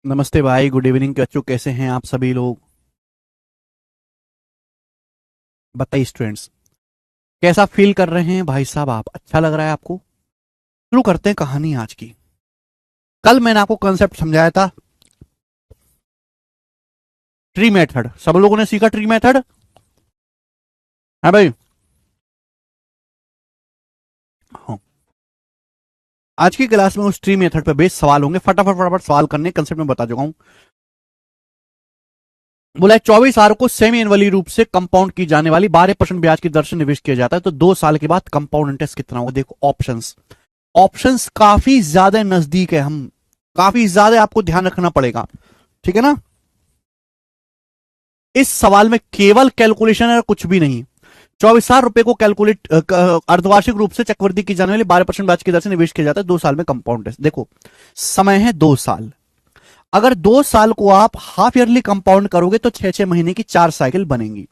नमस्ते भाई, good evening बच्चों। कैसे हैं आप सभी लोग? बताइए स्टूडेंट्स, कैसा फील कर रहे हैं भाई साहब? आप अच्छा लग रहा है आपको? शुरू करते हैं कहानी आज की। कल मैंने आपको कॉन्सेप्ट समझाया था, ट्री मेथड। सब लोगों ने सीखा ट्री मेथड? हाँ भाई। हाँ। आज की क्लास में उस ट्री मेथड पे बेस्ड सवाल होंगे। फटाफट फटाफट सवाल करने कंसेप्ट में बता चुका हूं। बोला 24 आर को सेमी एनुअली रूप से कंपाउंड की जाने वाली 12% ब्याज की दर से निवेश किया जाता है, तो 2 साल के बाद कंपाउंड इंटरेस्ट कितना होगा? देखो ऑप्शंस। ऑप्शंस काफी ज्यादा नजदीक है, हम काफी ज्यादा आपको ध्यान रखना पड़ेगा। ठीक है ना? इस सवाल में केवल कैलकुलेशन है, कुछ भी नहीं। 24,000 रुपए को कैलकुलेट अर्धवार्षिक रूप से चक्रवृद्धि की जाने वाली 12% ब्याज की दर से निवेश किया जाता है 2 साल में कंपाउंड इंटरेस्ट। देखो, समय है 2 साल। अगर 2 साल को आप हाफ ईयरली कंपाउंड करोगे तो 6-6 महीने की 4 साइकिल बनेंगी।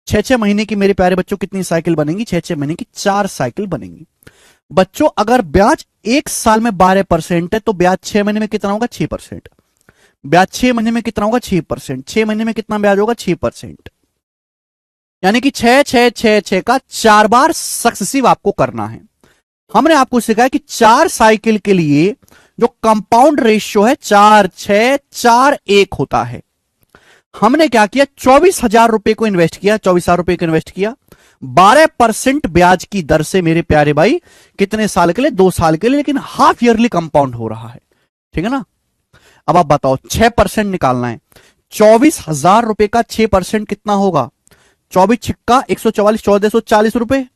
6-6 महीने की मेरे प्यारे बच्चों कितनी साइकिल बनेंगी? 6-6 महीने की 4 साइकिल बनेंगी। बच्चों, अगर ब्याज 1 साल में 12% है तो ब्याज 6 महीने में कितना होगा? 6%। ब्याज 6 महीने में कितना होगा? 6%। 6 महीने में कितना ब्याज होगा? 6%। यानी कि 6 6 6 6 का 4 बार सक्सेसिव आपको करना है। हमने आपको सिखाया कि 4 साइकिल के लिए जो कंपाउंड रेशियो है 4-6-4-1 होता है। हमने क्या किया? 24,000 रुपए को इन्वेस्ट किया, 24,000 रुपए को इन्वेस्ट किया 12% ब्याज की दर से मेरे प्यारे भाई। कितने साल के लिए? 2 साल के लिए, लेकिन हाफ ईयरली कंपाउंड हो रहा है। ठीक है ना? अब आप बताओ, 6% निकालना है। 24,000 रुपए का 6% कितना होगा? 24 छिक्का 144, 1440 रुपए।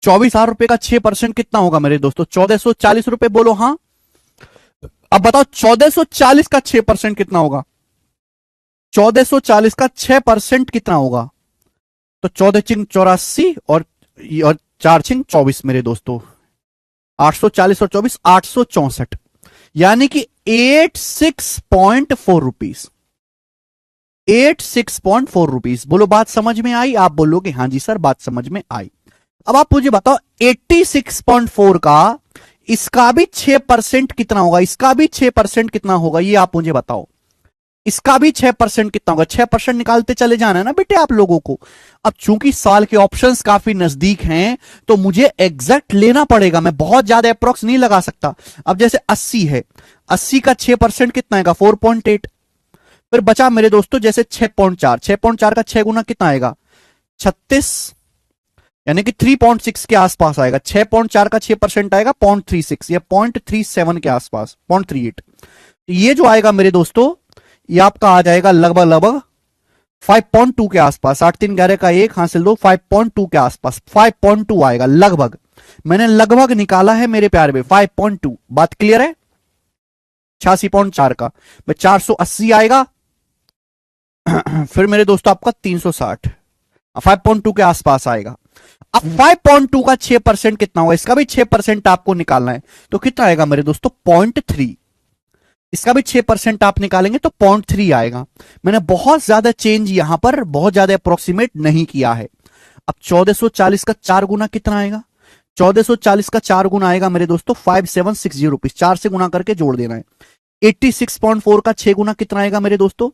24,000 रुपए का 6% कितना होगा मेरे दोस्तों? 1440 रुपए। बोलो हाँ। अब बताओ 1440 का 6% कितना होगा? 1440 का 6% कितना होगा? तो 14 छिंग 84 और 4 छिंग 24 मेरे दोस्तों। 840 और 24 864, यानी कि 86.4 रुपीज। 86.4 रुपीज। बोलो बात समझ में आई? आप बोलोगे हाँ जी सर, बात समझ में आई। अब आप मुझे बताओ 86.4 का इसका भी 6% कितना होगा? इसका भी 6% कितना होगा? ये आप मुझे बताओ। इसका भी 6% कितना होगा? 6% निकालते चले जाना है ना बेटे आप लोगों को। अब चूंकि साल के ऑप्शंस काफी नजदीक हैं तो मुझे एग्जैक्ट लेना पड़ेगा, मैं बहुत ज्यादा अप्रोक्स नहीं लगा सकता। अब जैसे 80 है, 80 का 6% कितना आएगा? 4.8। फिर बचा मेरे दोस्तों जैसे 6.4, 6.4 का 6 गुना कितना आएगा? 36, यानी कि 3.6 के आसपास आएगा। 6.4 का 6% आएगा 0.36 या 0.37 के आसपास, 0.38। ये जो आएगा मेरे दोस्तों, ये आपका आ जाएगा लगभग लगभग 5.2 के आसपास। 8 3 11 का 1 हासिल 2, 5.2 के आसपास 5.2 आएगा लगभग। मैंने लगभग निकाला है मेरे प्यारे में 5.2। बात क्लियर है? 86.4 का 480 आएगा। फिर मेरे दोस्तों आपका 360, 5.2 के आसपास आएगा। अब 5.2 का 6% कितना होगा? इसका भी 6% आपको निकालना है, तो कितना आएगा मेरे दोस्तों? 0.3। इसका भी 6% आप निकालेंगे तो 0.3 आएगा। मैंने बहुत ज्यादा चेंज यहां पर बहुत ज्यादा अप्रोक्सीमेट नहीं किया है। अब 1440 का 4 गुना कितना आएगा? 1440 का 4 गुना आएगा मेरे दोस्तों 5760 रुपीज। 4 से गुना करके जोड़ देना है। 86.4 का 6 गुना कितना आएगा मेरे दोस्तों?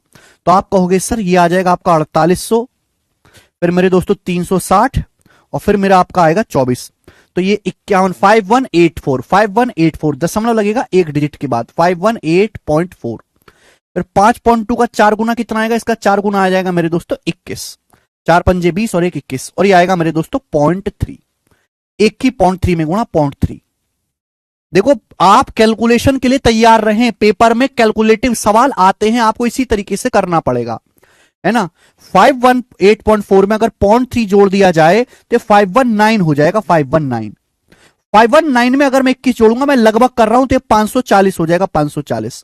तो आप कहोगे सर ये आ जाएगा आपका 4800, फिर मेरे दोस्तों 360, और फिर मेरा आपका आएगा 24। तो ये 51, 5184 दशमलव लगेगा एक डिजिट के बाद, 518.4। फिर 5.2 का 4 गुना कितना आएगा? इसका 4 गुना आ जाएगा मेरे दोस्तों 21। 4 पंजे 20 और 1 21, और ये आएगा मेरे दोस्तों 0.3। एक की 0.3 में गुणा 0.3। देखो, आप कैलकुलेशन के लिए तैयार रहें, पेपर में कैलकुलेटिव सवाल आते हैं, आपको इसी तरीके से करना पड़ेगा, है ना? 518.4 में अगर 0.3 जोड़ दिया जाए तो 519 हो जाएगा। 519 में अगर मैं 21 जोड़ूंगा, मैं लगभग कर रहा हूं, तो 540 हो जाएगा। 540,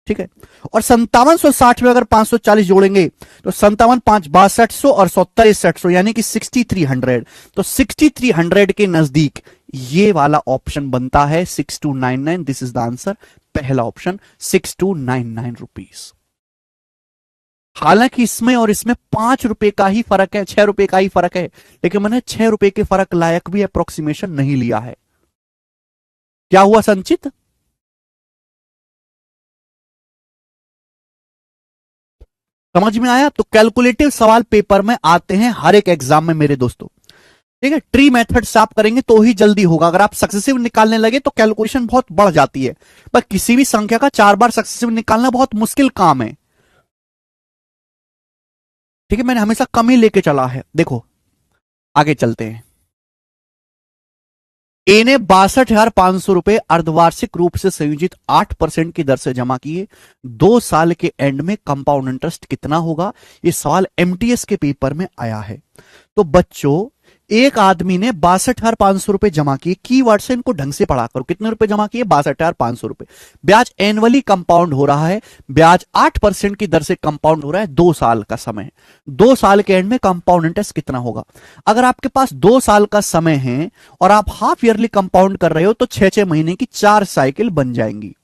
ठीक है। और 5760 में अगर 540 जोड़ेंगे तो 57 5 6200 और 70 6100, यानी कि 6300। तो 6300 के नजदीक ये वाला ऑप्शन बनता है 6299। दिस इज द आंसर, पहला ऑप्शन 6299 रुपीज। हालांकि इसमें और इसमें 5 रुपए का ही फर्क है, 6 रुपए का ही फर्क है, लेकिन मैंने 6 रुपए के फर्क लायक भी अप्रोक्सीमेशन नहीं लिया है। क्या हुआ संचित? समझ में आया? तो कैलकुलेटिव सवाल पेपर में आते हैं हर एक एग्जाम में मेरे दोस्तों, ठीक है। ट्री मेथड से आप करेंगे तो ही जल्दी होगा। अगर आप सक्सेसिव निकालने लगे तो कैलकुलेशन बहुत बढ़ जाती है, पर किसी भी संख्या का 4 बार सक्सेसिव निकालना बहुत मुश्किल काम है, ठीक है। मैंने हमेशा कम ही लेके चला है। देखो आगे चलते हैं। ए ने 62,500 रुपए अर्धवार्षिक रूप से संयोजित 8% की दर से जमा किए। 2 साल के एंड में कंपाउंड इंटरेस्ट कितना होगा? ये सवाल एमटीएस के पेपर में आया है। तो बच्चों, एक आदमी ने 62,500 रुपए जमा किए, कीवर्ड से इनको ढंग से पढ़ा करो। कितने रुपए जमा किए? 62,500 रुपए। ब्याज एनुअली कंपाउंड हो रहा है, ब्याज 8% की दर से कंपाउंड हो रहा है। 2 साल का समय, 2 साल के एंड में कंपाउंड इंटरेस्ट कितना होगा? अगर आपके पास 2 साल का समय है और आप हाफ ईयरली कंपाउंड कर रहे हो तो 6-6 महीने की 4 साइकिल बन जाएंगी।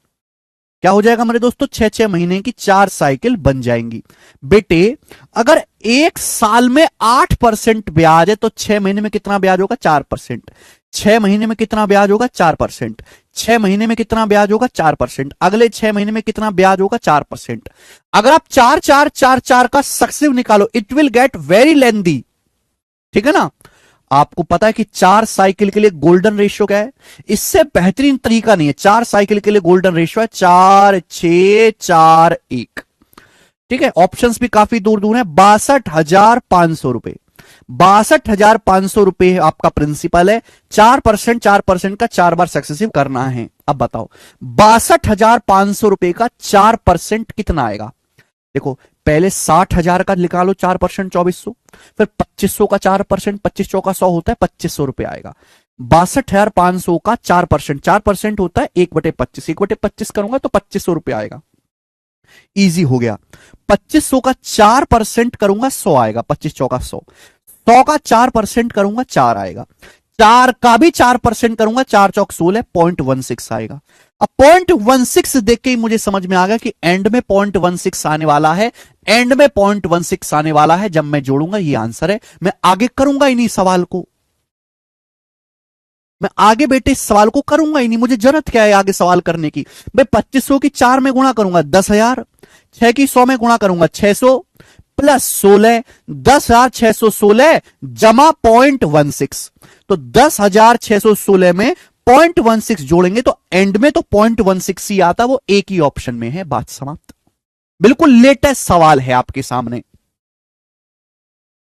क्या हो जाएगा मेरे दोस्तों? 6-6 महीने की 4 साइकिल बन जाएंगी। बेटे अगर 1 साल में 8% ब्याज है तो 6 महीने में कितना ब्याज होगा? 4%। 6 महीने में कितना ब्याज होगा? 4%। 6 महीने में कितना ब्याज होगा? 4%। अगले 6 महीने में कितना ब्याज होगा? 4%। अगर आप 4-4-4-4 का सक्सेसिव निकालो, it will get very lengthy, ठीक है ना। आपको पता है कि 4 साइकिल के लिए गोल्डन रेशियो क्या है? इससे बेहतरीन तरीका नहीं है। 4 साइकिल के लिए गोल्डन रेशियो है 4-6-4-1, ठीक है। ऑप्शंस भी काफी दूर दूर है। 62,500 रुपए, 62,500 रुपए आपका प्रिंसिपल है। 4% 4% का 4 बार सक्सेसिव करना है। अब बताओ 62,500 रुपए का 4% कितना आएगा? देखो पहले 60,000 का निकालो 4%, 2400, फिर 2500 का 4%, 25 का 100 होता है 2500 रुपए आएगा। 62,500 का 4%, 4% होता है 1/25, 1/25 करूंगा तो 2500 रुपए आएगा। इजी हो गया। 2500 का 4% करूंगा 100 आएगा, 25 चौका 100, 100 का 4% करूंगा 4 आएगा, 4 का भी 4% करूंगा 4 चौक 16, 0.16 आएगा। अब 0.16 देख के ही मुझे समझ में आ गया कि एंड में 0.16 आने वाला है, एंड में 0.16 आने वाला है। जब मैं जोड़ूंगा ये आंसर है। मैं आगे करूंगा ही नहीं सवाल को, मैं आगे बेटे इस सवाल को करूंगा ही नहीं। मुझे जरूरत क्या है आगे सवाल करने की? मैं 2500 की 4 में गुणा करूंगा 10,000, 6 की 100 में गुणा करूंगा 600 प्लस 16, 10,616 जमा 0.16, तो 10,616 में 0.16 जोड़ेंगे तो एंड में तो 0.16 ही आता, वो एक ही ऑप्शन में है। बात समाप्त। बिल्कुल लेटेस्ट सवाल है आपके सामने।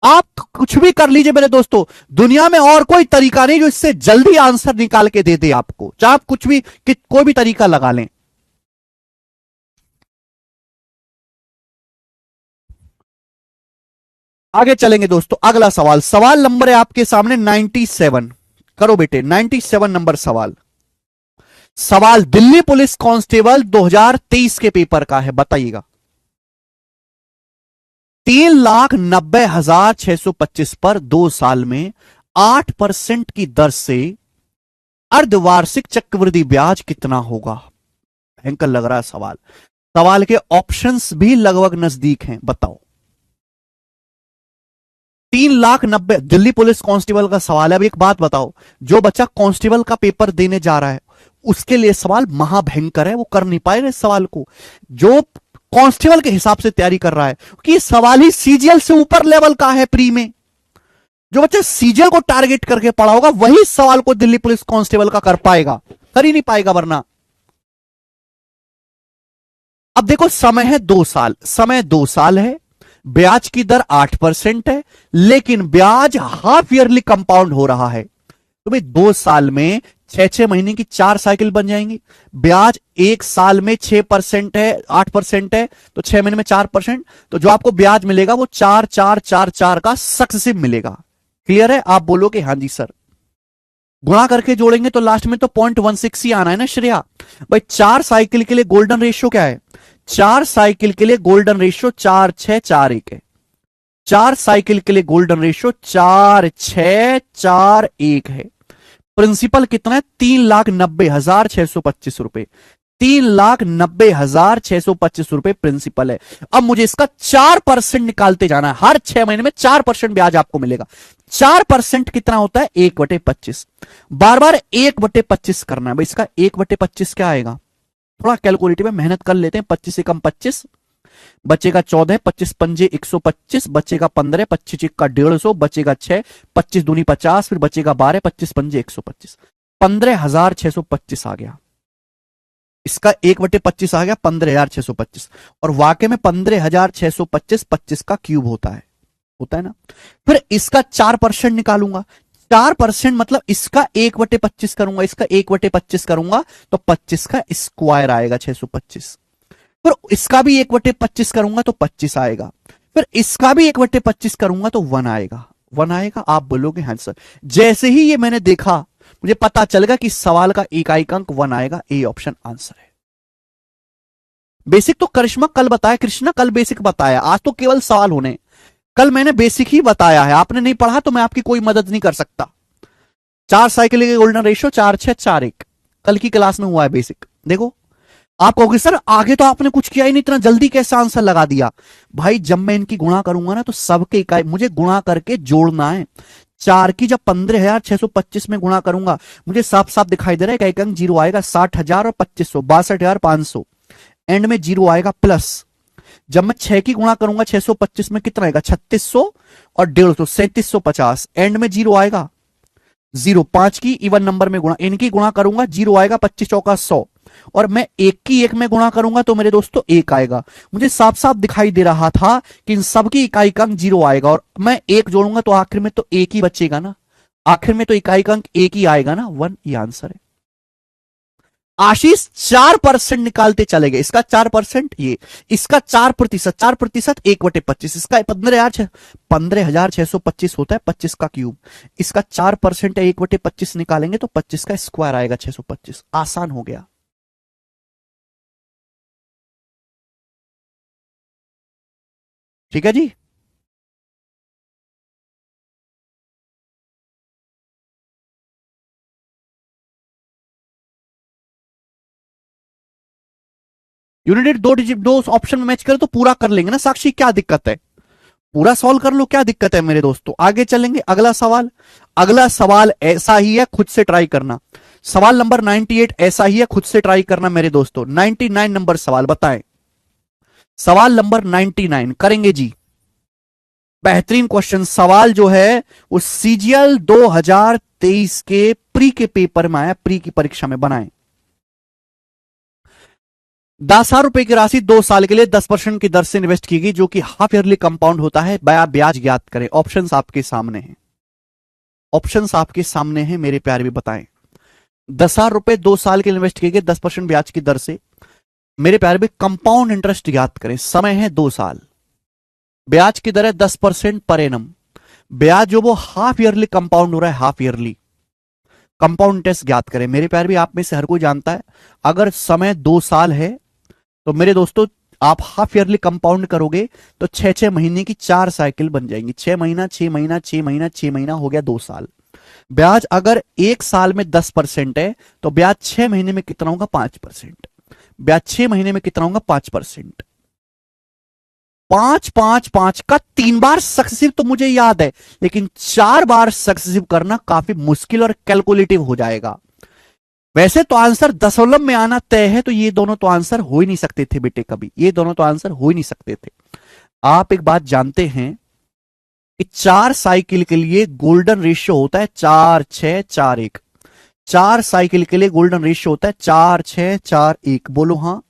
आप कुछ भी कर लीजिए मेरे दोस्तों, दुनिया में और कोई तरीका नहीं जो इससे जल्दी आंसर निकाल के दे दे आपको। चाहे आप कुछ भी कोई भी तरीका लगा लें। आगे चलेंगे दोस्तों। अगला सवाल, सवाल नंबर है आपके सामने 97। करो बेटे 97 नंबर सवाल। सवाल दिल्ली पुलिस कांस्टेबल 2023 के पेपर का है। बताइएगा 3,90,625 पर 2 साल में 8% की दर से अर्धवार्षिक चक्रवृद्धि ब्याज कितना होगा? भयंकर लग रहा है सवाल। सवाल के ऑप्शंस भी लगभग नजदीक हैं। बताओ 3,90,000 दिल्ली पुलिस कांस्टेबल का सवाल है। अब एक बात बताओ, जो बच्चा कांस्टेबल का पेपर देने जा रहा है उसके लिए सवाल महाभयंकर है, वो कर नहीं पाएगा इस सवाल को। जो कांस्टेबल के हिसाब से तैयारी कर रहा है कि सवाल ही सीजीएल से ऊपर लेवल का है प्री में, जो बच्चा सीजीएल को टारगेट करके पढ़ा होगा वही सवाल को दिल्ली पुलिस कांस्टेबल का कर पाएगा, कर ही नहीं पाएगा वरना। अब देखो समय है 2 साल, समय 2 साल है, ब्याज की दर 8% है, लेकिन ब्याज हाफ ईयरली कंपाउंड हो रहा है। तो भाई 2 साल में 6-6 महीने की 4 साइकिल बन जाएंगी। ब्याज 1 साल में 6% है, 8% है, तो 6 महीने में 4%, तो जो आपको ब्याज मिलेगा वो 4-4-4-4 का सक्सेसिव मिलेगा। क्लियर है? आप बोलोगे हां जी सर। गुणा करके जोड़ेंगे तो लास्ट में तो 0.16 ही आना है ना श्रेया। भाई 4 साइकिल के लिए गोल्डन रेशियो क्या है? 4 साइकिल के लिए गोल्डन रेशियो 4-6-4-1 है। 4 साइकिल के लिए गोल्डन रेशियो 4-6-4-1 है। प्रिंसिपल कितना है? 3,90,625 रुपए, 3,90,625 रुपए प्रिंसिपल है। अब मुझे इसका 4% निकालते जाना है। हर 6 महीने में 4% ब्याज आपको मिलेगा। 4% कितना होता है? 1/25। बार बार 1/25 करना है भाई। इसका 1/25 क्या आएगा? थोड़ा कैलकुलेटिव में मेहनत कर लेते हैं। 25 से कम 25, बचेगा 14, 25 पंजे 125, बचेगा 15, 25 चिक्का 150, बचेगा 6, 25 दूनी 50, फिर बचेगा 12, 25 पंजे 125, 15,625 आ गया। इसका 1/25 आ गया 15,625। और वाकई में 15,625 25 का क्यूब होता है ना। फिर इसका 4% निकालूंगा। 4% मतलब इसका 1/25 करूंगा, इसका 1/25 करूंगा तो 25 का स्क्वायर आएगा 625। फिर इसका भी 1/25 करूंगा तो 25 आएगा। फिर इसका भी 1/25 करूंगा तो 1 आएगा। 1 आएगा। आप बोलोगे हाँ सर। जैसे ही ये मैंने देखा मुझे पता चलेगा कि सवाल का इकाई अंक 1 आएगा। ए ऑप्शन आंसर है। बेसिक तो करिश्मा कल बताया, कृष्णा कल बेसिक बताया, आज तो केवल सवाल होने। कल मैंने बेसिक ही बताया है, आपने नहीं पढ़ा तो मैं आपकी कोई मदद नहीं कर सकता। 4 साइकिल के गोल्डन रेशियो 4/6/4/1 कल की क्लास में हुआ है बेसिक। देखो आप कहोगे सर आगे तो आपने कुछ किया ही नहीं, इतना जल्दी कैसे आंसर लगा दिया। भाई जब मैं इनकी गुणा करूंगा ना तो सबके इकाई मुझे गुणा करके जोड़ना है। 4 की जब 15,625 में गुणा करूंगा मुझे साफ साफ दिखाई दे रहा है एक अंक जीरो आएगा। 60,000 और 2500 62,500 एंड में जीरो आएगा प्लस। जब मैं 6 की गुणा करूंगा 625 में कितना आएगा 3600 और 150 3750 एंड में जीरो आएगा जीरो। 5 की इवन नंबर में गुणा इनकी गुणा करूंगा जीरो आएगा 25 चौका 100 और मैं 1 की 1 में गुणा करूंगा तो मेरे दोस्तों 1 आएगा। मुझे साफ साफ दिखाई दे रहा था कि इन सबकी इकाई का अंक जीरो आएगा और मैं 1 जोड़ूंगा तो आखिर में तो 1 ही बचेगा ना। आखिर में तो इकाई का अंक 1 ही आएगा ना 1। ये आंसर है। आशीष 4% निकालते चले गए। इसका 4% ये, इसका 4%, 4% 1/25, इसका 15,625 होता है 25 का क्यूब। इसका 4% है 1/25 निकालेंगे तो 25 का स्क्वायर आएगा 625। आसान हो गया। ठीक है जी। यूनिट दो डिजिट दो ऑप्शन में मैच करे तो पूरा कर लेंगे ना साक्षी, क्या दिक्कत है। पूरा सॉल्व कर लो, क्या दिक्कत है मेरे दोस्तों। आगे चलेंगे। अगला सवाल, अगला सवाल ऐसा ही है, खुद से ट्राई करना। सवाल नंबर 98 ऐसा ही है, खुद से ट्राई करना मेरे दोस्तों। 99 नंबर सवाल बताएं। सवाल नंबर 99 करेंगे जी। बेहतरीन क्वेश्चन सवाल जो है वो सीजीएल 2023 के प्री के पेपर में आया, प्री की परीक्षा में बनाए। 10,000 रुपए की राशि 2 साल के लिए 10% की दर से इन्वेस्ट की गई जो कि हाफ ईयरली कंपाउंड होता है। ब्याज ज्ञात करें। ऑप्शंस आपके सामने हैं, ऑप्शंस आपके सामने हैं मेरे प्यारे भी बताएं। 10,000 रुपए 2 साल के लिए इन्वेस्ट किए गए 10% ब्याज की दर से। मेरे प्यारे भी कंपाउंड इंटरेस्ट ज्ञात करें। समय है 2 साल, ब्याज की दर है 10% पर एनम। ब्याज जो वो हाफ ईयरली कंपाउंड हो रहा है, हाफ ईयरली कंपाउंड इंटरेस्ट ज्ञात करें। मेरे प्यारे भी आप में से हर कोई जानता है अगर समय 2 साल है तो मेरे दोस्तों आप हाफ ईयरली कंपाउंड करोगे तो 6-6 महीने की 4 साइकिल बन जाएंगी। 6 महीना 6 महीना 6 महीना 6 महीना हो गया 2 साल। ब्याज अगर 1 साल में 10% है तो ब्याज 6 महीने में कितना होगा 5%। ब्याज 6 महीने में कितना होगा 5%। 5-5-5 का 3 बार सक्सेसिव तो मुझे याद है, लेकिन 4 बार सक्सेसिव करना काफी मुश्किल और कैलकुलेटिव हो जाएगा। वैसे तो आंसर दशमलव में आना तय है, तो ये दोनों तो आंसर हो ही नहीं सकते थे बेटे, कभी ये दोनों तो आंसर हो ही नहीं सकते थे। आप एक बात जानते हैं कि 4 साइकिल के लिए गोल्डन रेशियो होता है 4-6-4-1। 4 साइकिल के लिए गोल्डन रेशियो होता है 4-6-4-1। बोलो हाँ।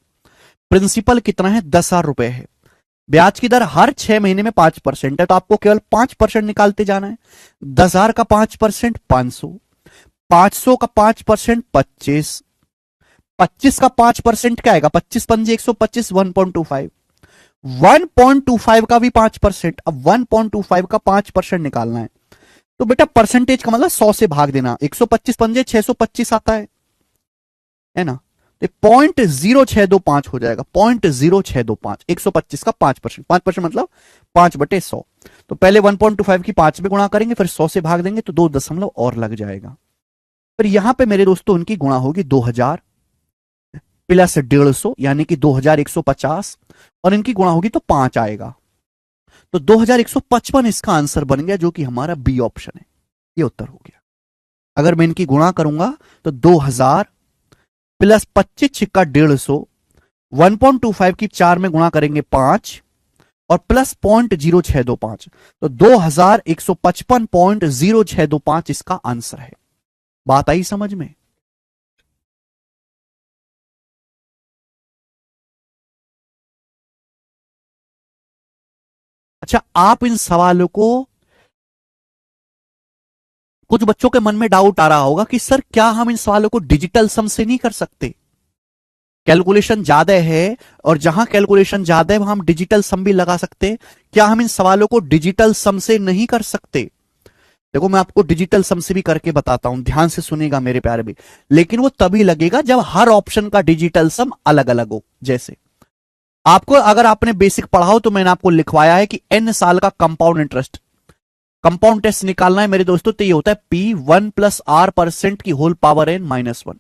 प्रिंसिपल कितना है 10,000 रुपए है। ब्याज की दर हर 6 महीने में 5% है, तो आपको केवल 5% निकालते जाना है। 10,000 का 5% 500, 500 का 5% 25, 25 का 5% क्या आएगा 25 पंजे 125 1.25, 1.25 का भी 5%। अब 1.25 का 5% निकालना है तो बेटा परसेंटेज का मतलब 100 से भाग देना। 125 पंजे 625 आता है ना, तो 0.0625 हो जाएगा। 0.0625 125 का 5%, 5% मतलब 5/100। तो पहले 1.25 की 5 में गुणा करेंगे, फिर 100 से भाग देंगे तो 2 दशमलव और लग जाएगा। फिर यहां पे मेरे दोस्तों उनकी गुणा होगी 2000 प्लस 150 यानी कि 2150 और इनकी गुणा होगी तो 5 आएगा, तो 2155 इसका आंसर बन गया जो कि हमारा बी ऑप्शन है। ये उत्तर हो गया। अगर मैं इनकी गुणा करूंगा तो 2000 प्लस 25 छिक्का 150 1.25 की 4 में गुणा करेंगे 5 और प्लस 0.0625, तो 2155.0625 इसका आंसर है। बात आई समझ में? अच्छा, आप इन सवालों को, कुछ बच्चों के मन में डाउट आ रहा होगा कि सर क्या हम इन सवालों को डिजिटल सम से नहीं कर सकते? कैलकुलेशन ज्यादा है और जहां कैलकुलेशन ज्यादा है वहां हम डिजिटल सम भी लगा सकते हैं। क्या हम इन सवालों को डिजिटल सम से नहीं कर सकते? देखो मैं आपको डिजिटल सम से भी करके बताता हूं, ध्यान से सुनेगा मेरे प्यारे भी, लेकिन वो तभी लगेगा जब हर ऑप्शन का डिजिटल सम अलग अलग हो। जैसे आपको, अगर आपने बेसिक पढ़ा हो तो मैंने आपको लिखवाया है कि n साल का कंपाउंड इंटरेस्ट, कंपाउंड टेस्ट निकालना है मेरे दोस्तों, तो ये होता है P1+R% की होल पावर n -1।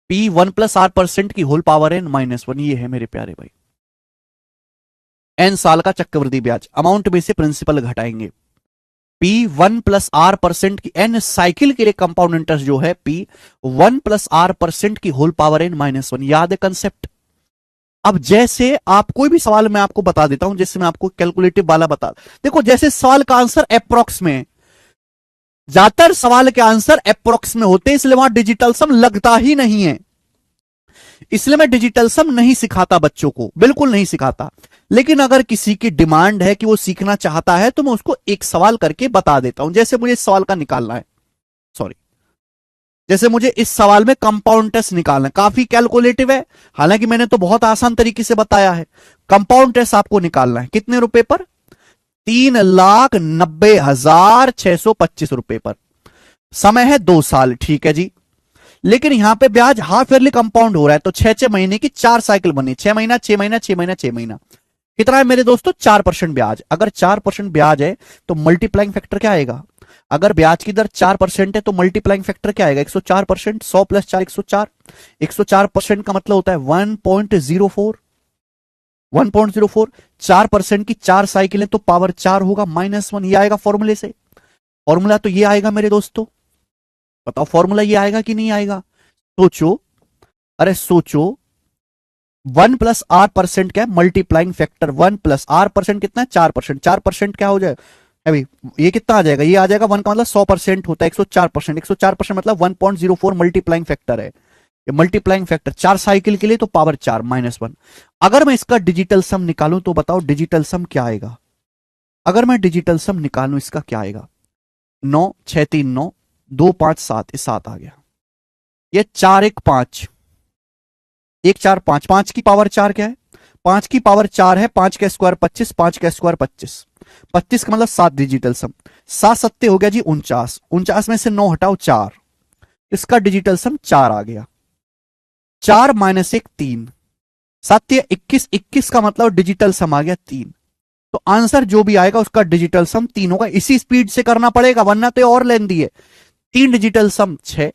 P1+R% की होल पावर n -1, ये है मेरे प्यारे भाई n साल का चक्रवृद्धि ब्याज। अमाउंट में से प्रिंसिपल घटाएंगे। P1+R% की n साइकिल के लिए कंपाउंड इंटरेस्ट जो है P1+R% की होल पावर n -1। याद है कंसेप्ट? अब जैसे आप कोई भी सवाल मैं आपको बता देता हूं, जैसे मैं आपको कैलकुलेटिव वाला बता, देखो जैसे सवाल का आंसर अप्रोक्स में है, ज्यादातर सवाल के आंसर अप्रोक्स में होते हैं, इसलिए वहां डिजिटल सम लगता ही नहीं है। इसलिए मैं डिजिटल सम नहीं सिखाता बच्चों को, बिल्कुल नहीं सिखाता। लेकिन अगर किसी की डिमांड है कि वो सीखना चाहता है तो मैं उसको एक सवाल करके बता देता हूं। जैसे मुझे इस सवाल का निकालना है, सॉरी, जैसे मुझे इस सवाल में कंपाउंड टेस्ट निकालना है, काफी कैलकुलेटिव है, हालांकि मैंने तो बहुत आसान तरीके से बताया है। कंपाउंड टेस्ट आपको निकालना है कितने रुपए पर? 3,90,625 रुपए पर। समय है 2 साल, ठीक है जी। लेकिन यहां पे ब्याज हाफ ईयरली कंपाउंड हो रहा है, तो 6 महीने की 4 साइकिल बनी, 6 महीना 6 महीना 6 महीना 6 महीना। कितना है मेरे दोस्तों? 4% ब्याज। अगर 4% ब्याज है तो मल्टीप्लाइंग फैक्टर क्या आएगा? अगर ब्याज की दर 4% है तो मल्टीप्लाइंग फैक्टर क्या आएगा? 104%। 100 + 4 104। 104% का मतलब होता है 1.04। 1.04, 4% की 4 साइकिलें तो पावर 4 होगा -1, ये आएगा फॉर्मूले से। फॉर्मूला तो ये आएगा मेरे दोस्तों, बताओ फॉर्मूला ये आएगा कि नहीं आएगा? सोचो, अरे सोचो। 1+R% क्या है? Multiplying factor. 1+R% कितना है? 4%। 4% क्या हो जाए अभी? ये कितना आ जाएगा? ये आ जाएगा 1 का मतलब 100% होता है, 104%। 104% मतलब 1.04 मल्टीप्लाइंग फैक्टर है। ये मल्टीप्लाइंग फैक्टर 4 साइकिल के लिए तो पावर 4 -1। अगर मैं इसका डिजिटल सम निकालूं तो बताओ डिजिटल सम क्या आएगा? अगर मैं डिजिटल सम निकालूं इसका क्या आएगा? 9 6 3 9 2 5 7, ये 7 आ गया। ये 4 1 5, 1 4 5, 5 की पावर 4 क्या है? 5 की पावर 4 है, 5 का स्क्वायर 25, 5 का स्क्वायर 25, 25 का मतलब 7 डिजिटल सम। 7 सत्ते हो गया जी 49, 49 में से 9 हटाओ 4, इसका डिजिटल सम 4 आ गया। 4 -1 3, 7 21, 21 का मतलब डिजिटल सम आ गया 3। तो आंसर जो भी आएगा उसका डिजिटल सम 3 होगा। इसी स्पीड से करना पड़ेगा वरना तो और लेंदी है। 3 डिजिटल सम 6,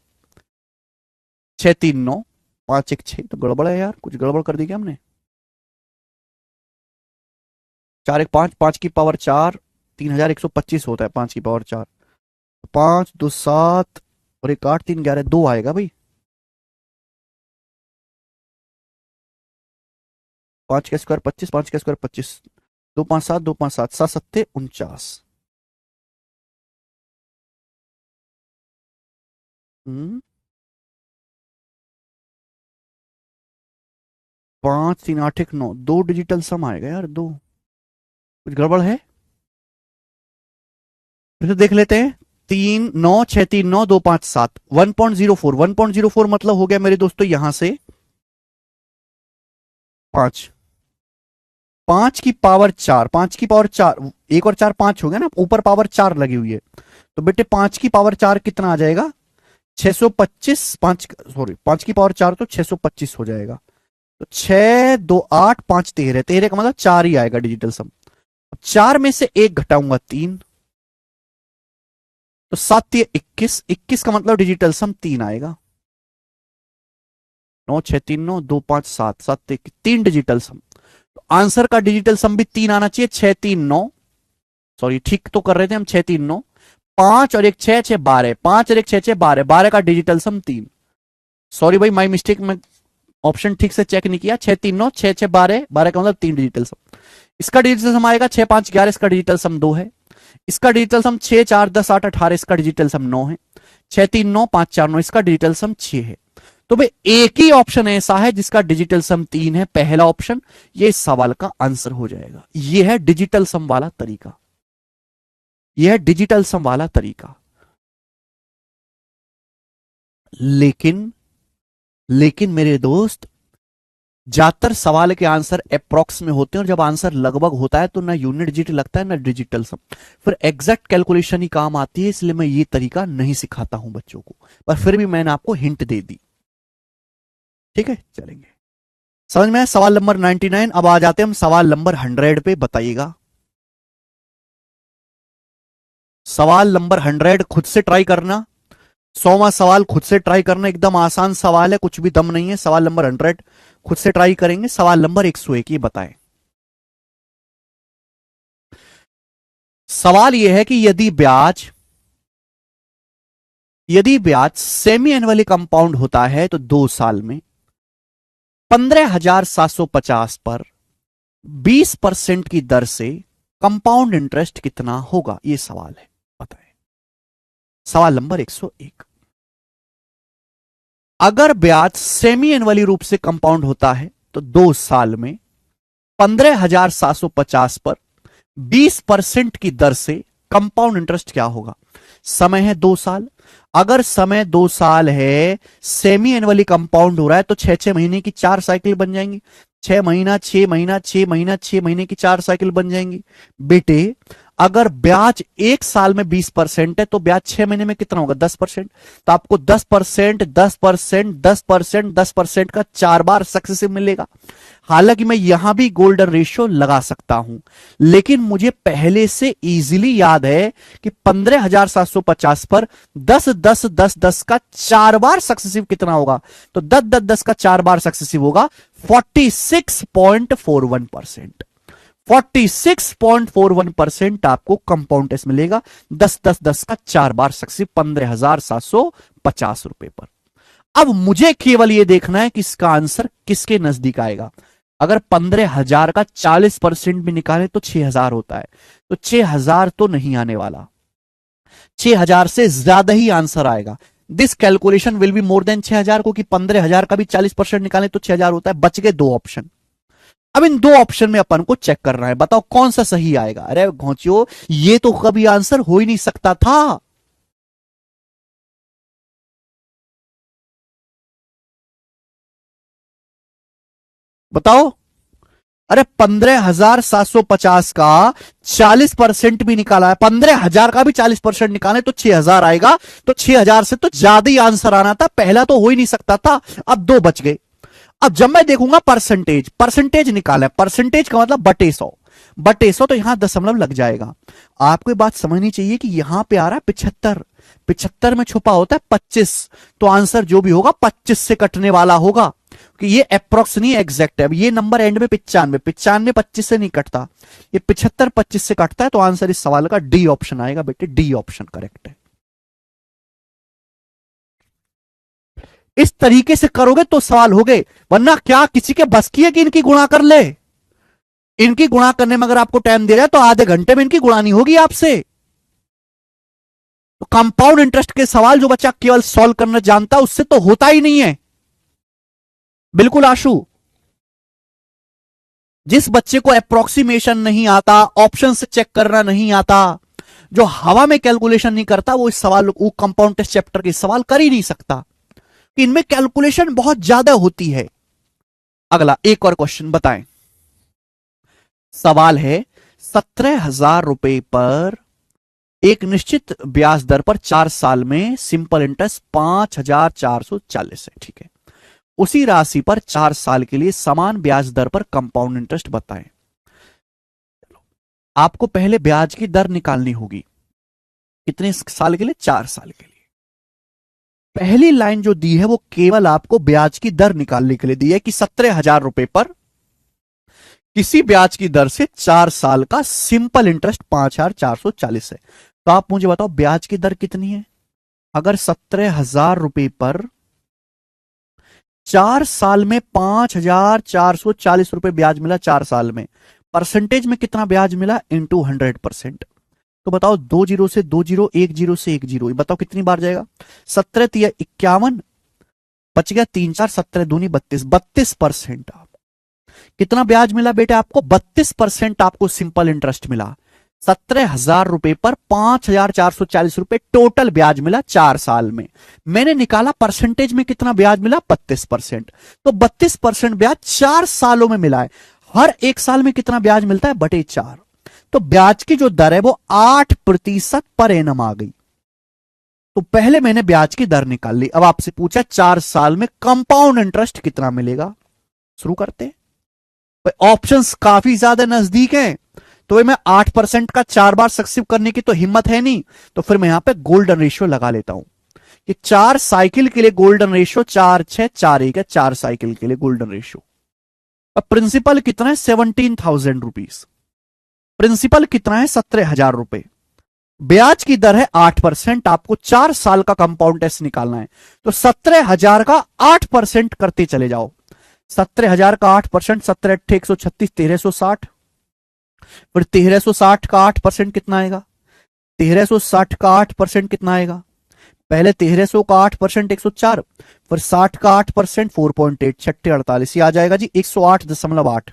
6 3 9, 5 1 6, तो गड़बड़ है यार, कुछ गड़बड़ कर दी क्या हमने? 4 1 5, 5 की पावर 4, 3125 होता है 5 की पावर 4। 5 2 7 और 1 8 3 11 2 आएगा भाई। 5 का स्क्वायर 25, 5 का स्क्वायर 25, 2 5 7, 2 5 7, 7 सत्ते 49। 5 3 8 1 9, 2 डिजिटल सम आएगा यार, 2। कुछ गड़बड़ है? फिर से देख लेते हैं। 3 9 6 3 9 2 5 7, 1.04, 1.04 मतलब हो गया मेरे दोस्तों यहां से 5, 5 की पावर 4, 5 की पावर 4, 1 और 4 5 हो गया ना, ऊपर पावर 4 लगी हुई है, तो बेटे 5 की पावर 4 कितना आ जाएगा? 625। 5, सॉरी 5 की पावर 4 तो 625 हो जाएगा। तो 6 2 8 5 13, 13 का मतलब 4 ही आएगा डिजिटल सम। अब 4 में से 1 घटाऊंगा 3, तो 7 21, 21 का मतलब डिजिटल सम 3 आएगा। 9 6 3 9 2 5 7, 7 3 डिजिटल सम। तो आंसर का डिजिटल सम भी 3 आना चाहिए। 6 3 9, सॉरी ठीक तो कर रहे थे हम, 6 3 9, 5 और 1 6 6 12, 5 और 1 6 6 12, 12 का डिजिटल सम 3। सॉरी भाई माई मिस्टेक, मैं ऑप्शन ठीक से चेक नहीं किया। 6 3 9 6 6 12, 12 का मतलब 3 डिजिटल सम। इसका डिजिटल सम आएगा 6 5 11, इसका डिजिटल सम 2 है। इसका डिजिटल सम 6 4 10 8 18, इसका डिजिटल सम 9 है। 6 3 9 5 4 9, इसका डिजिटल सम 6 है। तो भाई एक ही ऑप्शन ऐसा है जिसका डिजिटल सम 3 है, पहला ऑप्शन। ये इस सवाल का आंसर हो जाएगा। यह है डिजिटल सम वाला तरीका, यह है डिजिटल सम वाला तरीका। लेकिन लेकिन मेरे दोस्त, ज्यादातर सवाल के आंसर अप्रोक्स में होते हैं, और जब आंसर लगभग होता है तो ना यूनिट डिजिट लगता है ना डिजिटल सम, फिर एग्जैक्ट कैलकुलेशन ही काम आती है। इसलिए मैं ये तरीका नहीं सिखाता हूं बच्चों को, पर फिर भी मैंने आपको हिंट दे दी। ठीक है, चलेंगे। समझ में है सवाल नंबर 99। अब आ जाते हैं हम सवाल नंबर 100 पे। बताइएगा सवाल नंबर 100 खुद से ट्राई करना। 100वां सवाल खुद से ट्राई करना, एकदम आसान सवाल है, कुछ भी दम नहीं है। सवाल नंबर 100 खुद से ट्राई करेंगे। सवाल नंबर 101 ये बताएं। सवाल यह है कि यदि ब्याज सेमी एनुअली कंपाउंड होता है तो 2 साल में 15,750 पर 20% की दर से कंपाउंड इंटरेस्ट कितना होगा? यह सवाल है, बताएं। सवाल नंबर 101। अगर ब्याज सेमी एनुअली रूप से कंपाउंड होता है तो 2 साल में 15,750 पर 20% की दर से कंपाउंड इंटरेस्ट क्या होगा? समय है 2 साल। अगर समय 2 साल है, सेमी एनुअली कंपाउंड हो रहा है, तो 6 महीने की 4 साइकिल बन जाएंगी। 6 महीना 6 महीना 6 महीना 6 महीने की 4 साइकिल बन जाएंगी। बेटे, अगर ब्याज 1 साल में 20% है तो ब्याज 6 महीने में कितना होगा? 10%। तो आपको 10% 10% 10% 10% का 4 बार सक्सेसिव मिलेगा। हालांकि मैं यहां भी गोल्डन रेशियो लगा सकता हूं, लेकिन मुझे पहले से इजीली याद है कि 15,750 पर 10 10 10 10 का 4 बार सक्सेसिव कितना होगा? तो 10 10 10 का 4 बार सक्सेसिव होगा 46.41%। 46.41% आपको कंपाउंड टेस्ट मिलेगा 10 10 10 का 4 बार सक्सेसिव 15,750 रुपए पर। अब मुझे केवल यह देखना है कि इसका आंसर किसके नजदीक आएगा। अगर 15,000 का 40% भी निकाले तो 6,000 होता है, तो 6,000 तो नहीं आने वाला। 6,000 से ज्यादा ही आंसर आएगा। This calculation will be more than 6,000, को कि 15,000 का भी 40% निकाले तो 6,000 होता है। बच गए 2 ऑप्शन। अब इन 2 ऑप्शन में अपन को चेक करना है, बताओ कौन सा सही आएगा। अरे घोंचियो, ये तो कभी आंसर हो ही नहीं सकता था। बताओ। अरे 15,750 का 40% भी निकाला है, 15,000 का भी 40% निकाले तो 6,000 आएगा। तो 6,000 से तो ज्यादा ही आंसर आना था, पहला तो हो ही नहीं सकता था। अब 2 बच गए। अब जब मैं देखूंगा परसेंटेज, परसेंटेज निकाला है, परसेंटेज का मतलब बटे 100, बटे 100 तो यहां दशमलव लग जाएगा। आपको बात समझनी चाहिए कि यहां पे आ रहा है 75, 75 में छुपा होता है 25, तो आंसर जो भी होगा 25 से कटने वाला होगा, कि ये अप्रोक्स नहीं एग्जैक्ट है। अब ये नंबर एंड में 95, 95 25 से नहीं कटता, ये 75 25 से कटता है। तो आंसर इस सवाल का डी ऑप्शन आएगा बेटे, डी ऑप्शन करेक्ट है। इस तरीके से करोगे तो सवाल हो गए, वरना क्या किसी के बस की है कि इनकी गुणा कर ले? इनकी गुणा करने में अगर आपको टाइम दे रहा है तो आधे घंटे में इनकी गुणा नहीं होगी आपसे। तो कंपाउंड इंटरेस्ट के सवाल जो बच्चा केवल सॉल्व करना जानता उससे तो होता ही नहीं है। बिल्कुल आशु, जिस बच्चे को अप्रोक्सीमेशन नहीं आता, ऑप्शन से चेक करना नहीं आता, जो हवा में कैलकुलेशन नहीं करता, वो इस सवाल, वो कंपाउंड टेस्ट चैप्टर के सवाल कर ही नहीं सकता। इनमें कैलकुलेशन बहुत ज्यादा होती है। अगला एक और क्वेश्चन बताएं। सवाल है 17,000 रुपए पर एक निश्चित ब्याज दर पर 4 साल में सिंपल इंटरेस्ट 5,440 है। ठीक है, उसी राशि पर 4 साल के लिए समान ब्याज दर पर कंपाउंड इंटरेस्ट बताएं। आपको पहले ब्याज की दर निकालनी होगी। कितने साल के लिए? 4 साल के लिए। पहली लाइन जो दी है वो केवल आपको ब्याज की दर निकालने के लिए दी है कि 17,000 रुपए पर किसी ब्याज की दर से 4 साल का सिंपल इंटरेस्ट 5,440 है। तो आप मुझे बताओ ब्याज की दर कितनी है? अगर 17,000 रुपए पर 4 साल में 5,440 रुपए ब्याज मिला 4 साल में। परसेंटेज में कितना ब्याज मिला? इंटू 100%। तो बताओ 2 जीरो से 2 जीरो, 1 जीरो से 1 जीरो, बताओ कितनी बार जाएगा? 17 तिया 51, बच गया 3 4, 17 दूनी 32, 32%। आप कितना ब्याज मिला बेटे आपको? 32% आपको सिंपल इंटरेस्ट मिला। 17,000 रुपए पर 5,440 रुपए टोटल ब्याज मिला 4 साल में। मैंने निकाला परसेंटेज में कितना ब्याज मिला? 32%। तो 32% ब्याज 4 सालों में मिला है। हर एक साल में कितना ब्याज मिलता है? बटे 4। तो ब्याज की जो दर है वो 8% पर एनम आ गई। तो पहले मैंने ब्याज की दर निकाल ली। अब आपसे पूछा 4 साल में कंपाउंड इंटरेस्ट कितना मिलेगा। शुरू करते हैं। ऑप्शंस काफी ज्यादा नजदीक हैं, तो मैं 8% का 4 बार सक्सेसिव करने की तो हिम्मत है नहीं, तो फिर मैं यहां पे गोल्डन रेशियो लगा लेता हूं कि 4 साइकिल के लिए गोल्डन रेशियो 4 6 4 1 है। 4 साइकिल के लिए गोल्डन रेशियो। अब प्रिंसिपल कितना है? 17,000 रुपीज। प्रिंसिपल कितना है? 17,000 रुपए। ब्याज की दर है 8%। आपको 4 साल का कंपाउंड टेस्ट निकालना है, तो 17,000 का 8% करते चले जाओ। 17,000 का 8%, 17 8 136, 1360। फिर 1360 का 8% कितना आएगा? 1360 का 8% कितना आएगा? पहले 1300 का 8% 104, फिर 60 का 8% 4.8, 6 48, ये आ जाएगा जी 108.8।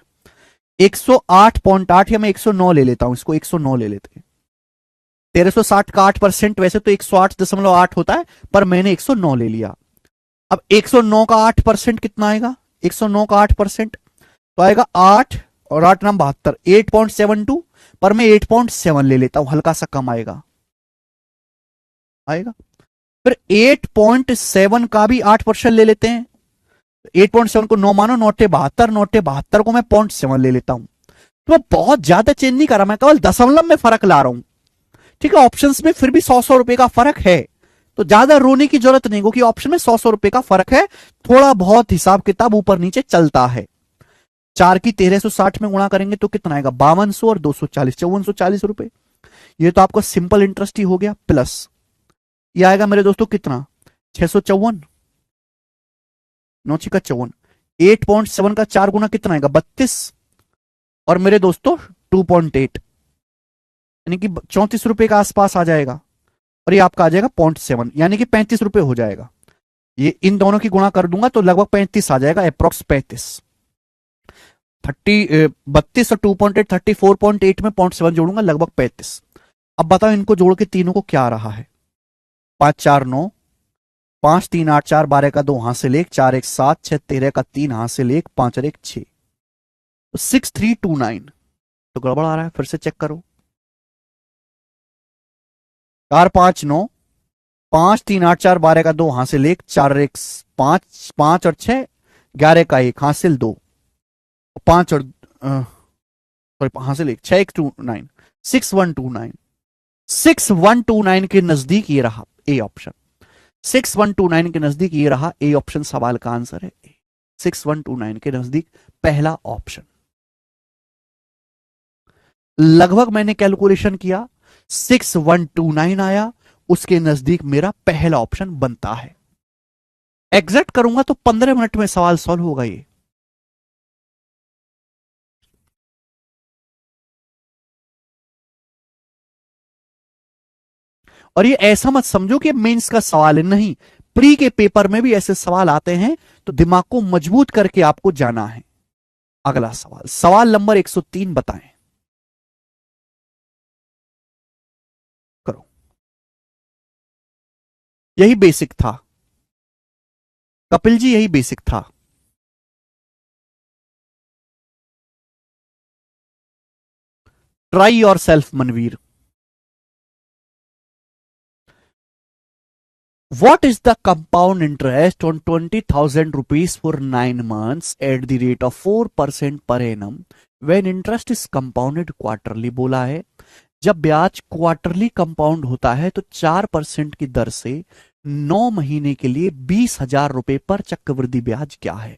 108.8 या मैं 109 ले लेता हूं, इसको 109 ले लेते हैं। 1360 का 8% वैसे तो 108.8 होता है, पर मैंने 109 ले लिया। अब 109 का 8% कितना आएगा? 109 का 8% तो आएगा 8 और 8 नाम 72, 8.72, पर मैं 8.7 ले लेता हूं, हल्का सा कम आएगा। फिर 8.7 का भी 8% ले लेते हैं। 8.7 को 9 मानो, 9 72 को मैं 0.7 ले लेता हूं। तो मैं बहुत ज्यादा चेंज नहीं कर रहा, मैं केवल दशमलव में फर्क ला रहा हूं। ठीक है, ऑप्शंस में फिर भी 100 रुपए का फर्क है, तो ज्यादा रोने की जरूरत नहीं, क्योंकि ऑप्शन में 100 रुपए का फर्क है। थोड़ा बहुत हिसाब किताब ऊपर नीचे चलता है। 4 की 1360 में गुणा करेंगे तो कितना आएगा? 5200 और 240, 5440 रुपए। ये तो आपको सिंपल इंटरेस्ट ही हो गया। प्लस ये आएगा मेरे दोस्तों कितना? 654, 9 का 54। 8.7 का 4 गुना कितना आएगा? 32, और मेरे दोस्तों 2.8 यानी कि 34 रुपए के आसपास आ जाएगा। और ये आपका आ जाएगा 0.7 यानी कि 35 रुपए हो जाएगा। ये इन दोनों की गुणा कर दूंगा तो लगभग 35 आ जाएगा, अप्रोक्स 35। 32 और 2.8, 34.8 में 0.7 जोड़ूंगा, लगभग 35। अब बताओ इनको जोड़ के तीनों को क्या आ रहा है? 5 4 9, 5 3 8 4, 12 का 2 हासिल 1, 4 1 7, 6 13 का 3 हासिल 1, 5 और 1 6, तो 6329। तो गड़बड़ आ रहा है, फिर से चेक करो। 4 5 9, 5 3 8 4, 12 का 2 हासिल 1, 4 और 1 5, 5 और 6 11 का 1 हासिल 2, 5 और सॉरी हासिल 1, 6 1 2 9, 6129। 6129 के नजदीक ये रहा ए ऑप्शन। 6129 के नजदीक ये रहा ए ऑप्शन। सवाल का आंसर है 6129 के नजदीक पहला ऑप्शन। लगभग मैंने कैलकुलेशन किया, 6129 आया, उसके नजदीक मेरा पहला ऑप्शन बनता है। एग्जैक्ट करूंगा तो 15 मिनट में सवाल सॉल्व होगा ये। और ये ऐसा मत समझो कि मेंस का सवाल है, नहीं, प्री के पेपर में भी ऐसे सवाल आते हैं, तो दिमाग को मजबूत करके आपको जाना है। अगला सवाल, सवाल नंबर 103 बताएं। करो। यही बेसिक था कपिल जी, यही बेसिक था। Try yourself Manveer. What is the compound interest on 20,000 rupees for 9 months at the rate of 4% per annum when interest is compounded quarterly? बोला है जब ब्याज क्वार्टरली कंपाउंड होता है तो 4% की दर से 9 महीने के लिए 20,000 रुपए पर चक्रवृद्धि ब्याज क्या है?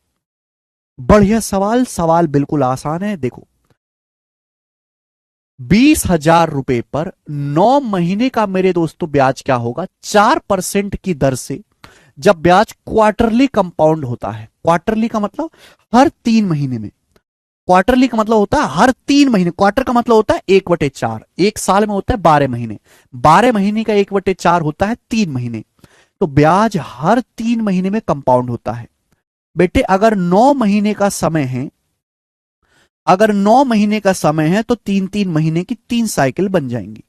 बढ़िया सवाल, सवाल बिल्कुल आसान है। देखो, 20,000 रुपए पर 9 महीने का मेरे दोस्तों ब्याज क्या होगा? 4% की दर से जब ब्याज क्वार्टरली कंपाउंड होता है। क्वार्टरली का मतलब हर 3 महीने में। क्वार्टरली का मतलब होता है हर 3 महीने। क्वार्टर का मतलब होता है 1/4। एक साल में होता है 12 महीने। 12 महीने का 1/4 होता है 3 महीने। तो ब्याज हर 3 महीने में कंपाउंड होता है। बेटे अगर 9 महीने का समय है, अगर 9 महीने का समय है तो 3-3 महीने की 3 साइकिल बन जाएंगी।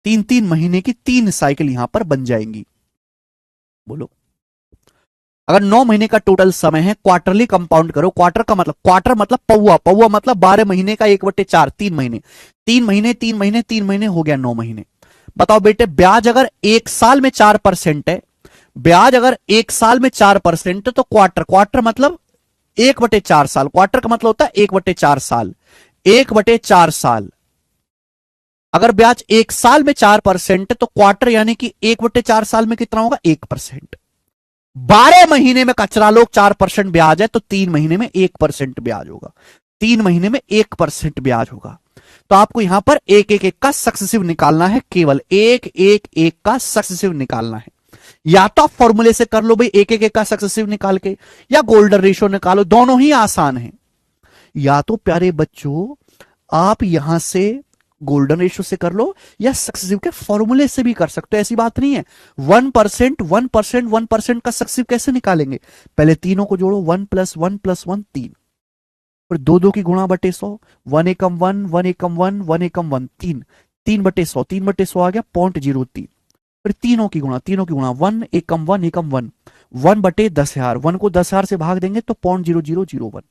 3-3 महीने की 3 साइकिल यहां पर बन जाएंगी। बोलो, अगर 9 महीने का टोटल समय है, क्वार्टरली कंपाउंड करो। क्वार्टर मतलब पौवा। पौवा मतलब 12 महीने का 1/4, 3 महीने। 3 महीने 3 महीने 3 महीने हो गया 9 महीने। बताओ बेटे, ब्याज अगर एक साल में 4% है, ब्याज अगर एक साल में 4% है तो क्वार्टर मतलब 1/4 साल। क्वार्टर का मतलब होता है 1/4 साल। 1/4 साल। अगर ब्याज एक साल में 4% है तो क्वार्टर यानी कि 1/4 साल में कितना होगा? 1%। 12 महीने में कचरा लोग 4% ब्याज है तो 3 महीने में 1% ब्याज होगा। 3 महीने में 1% ब्याज होगा। तो आपको यहां पर एक एक एक का सक्सेसिव निकालना है, केवल एक एक एक का सक्सेसिव निकालना है। या तो आप फॉर्मूले से कर लो भाई, एक एक एक का सक्सेसिव निकाल के, या गोल्डन रेशियो निकालो, दोनों ही आसान है। या तो प्यारे बच्चों आप यहां से गोल्डन रेशियो से कर लो, या सक्सेसिव के फॉर्मूले से भी कर सकते हो, ऐसी बात नहीं है। 1%, 1%, 1% का सक्सेसिव कैसे निकालेंगे? पहले तीनों को जोड़ो, 1+1+1 3, फिर 2 की गुणा बटे 100, 1 एकम 1, 1 एकम 1, 1 एकम 1 3, 3/100, 3/100 आ गया 0.03। फिर तीनों की गुणा 1 एकम 1 एकम 1, 1/10,000, 1 को 10,000 से भाग देंगे तो 0.0001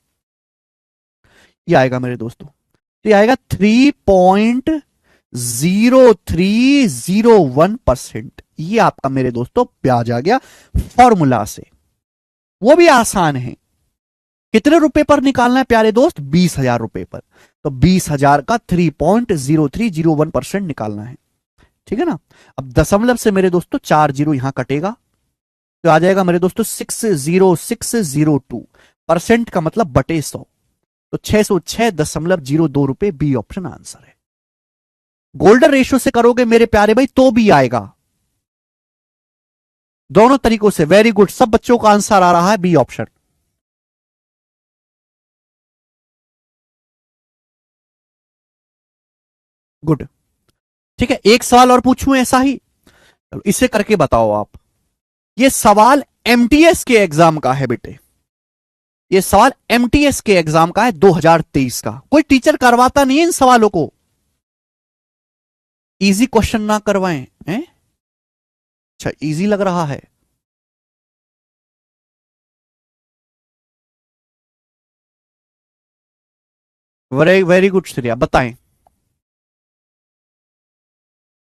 ये आएगा मेरे दोस्तों। तो ये आएगा 3.0301%। ये आपका मेरे दोस्तों ब्याज आ गया फॉर्मूला से। वो भी आसान है। कितने रुपए पर निकालना है प्यारे दोस्त? 20,000 रुपए पर। तो 20,000 का 3.0301% निकालना है। ठीक है ना? अब दशमलव से मेरे दोस्तों 4 जीरो यहां कटेगा तो आ जाएगा मेरे दोस्तों 60602%। का मतलब बटे 100, तो 606.02 रुपए बी ऑप्शन आंसर है। गोल्डन रेशियो से करोगे मेरे प्यारे भाई तो भी आएगा। दोनों तरीकों से वेरी गुड, सब बच्चों का आंसर आ रहा है बी ऑप्शन। गुड। ठीक है, एक सवाल और पूछूं ऐसा ही, इसे करके बताओ आप। ये सवाल एमटीएस के एग्जाम का है बेटे, ये सवाल एमटीएस के एग्जाम का है 2023 का। कोई टीचर करवाता नहीं है इन सवालों को, इजी क्वेश्चन ना करवाएं हैं? अच्छा, इजी लग रहा है। वेरी वेरी गुड श्रेया, बताएं।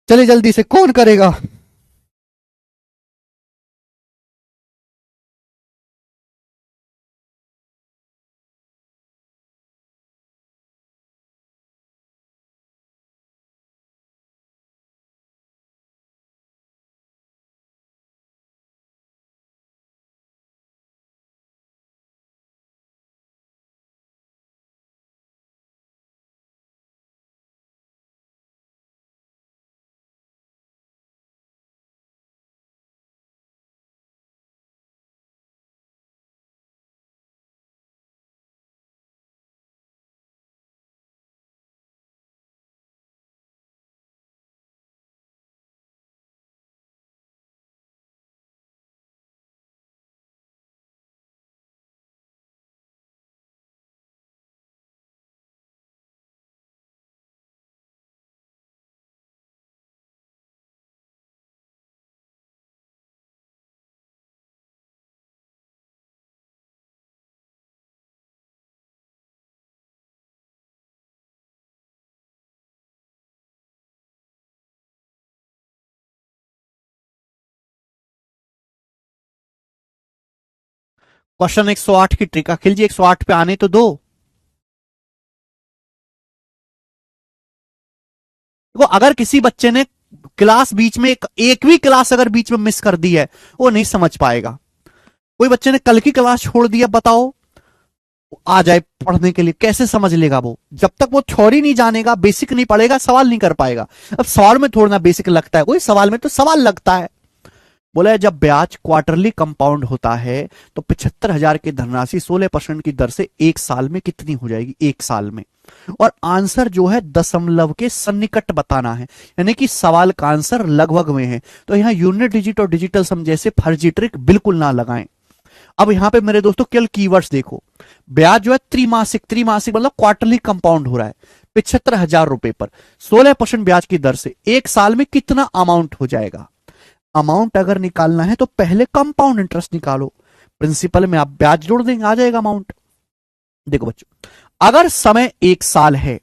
चलिए जल्दी से, कौन करेगा? क्वेश्चन 108 की ट्रिक अखिल जी 108 पे आने तो दो। देखो, अगर किसी बच्चे ने क्लास बीच में एक भी क्लास अगर बीच में मिस कर दी है, वो नहीं समझ पाएगा। कोई बच्चे ने कल की क्लास छोड़ दिया, बताओ आ जाए पढ़ने के लिए, कैसे समझ लेगा वो? जब तक वो थ्योरी नहीं जानेगा, बेसिक नहीं पढ़ेगा, सवाल नहीं कर पाएगा। अब सवाल में थोड़ा ना बेसिक लगता है, कोई सवाल में तो सवाल लगता है। बोला है जब ब्याज क्वार्टरली कंपाउंड होता है तो 75,000 की धनराशि 16% की दर से एक साल में कितनी हो जाएगी, एक साल में। और आंसर जो है दशमलव के सन्निकट बताना है, यानी कि सवाल का आंसर लगभग में है। तो यहां यूनिट डिजिट और डिजिटल सम जैसे फर्जी ट्रिक बिल्कुल ना लगाएं। अब यहां पे मेरे दोस्तों केवल कीवर्ड्स देखो, ब्याज जो है त्रिमासिक, त्रिमासिक मतलब क्वार्टरली कंपाउंड हो रहा है 75,000 रुपए पर 16% ब्याज की दर से एक साल में कितना अमाउंट हो जाएगा। अमाउंट अगर निकालना है तो पहले कंपाउंड इंटरेस्ट निकालो, प्रिंसिपल में आप ब्याज जोड़ देंगे, आ जाएगा अमाउंट। देखो बच्चों, अगर समय एक साल है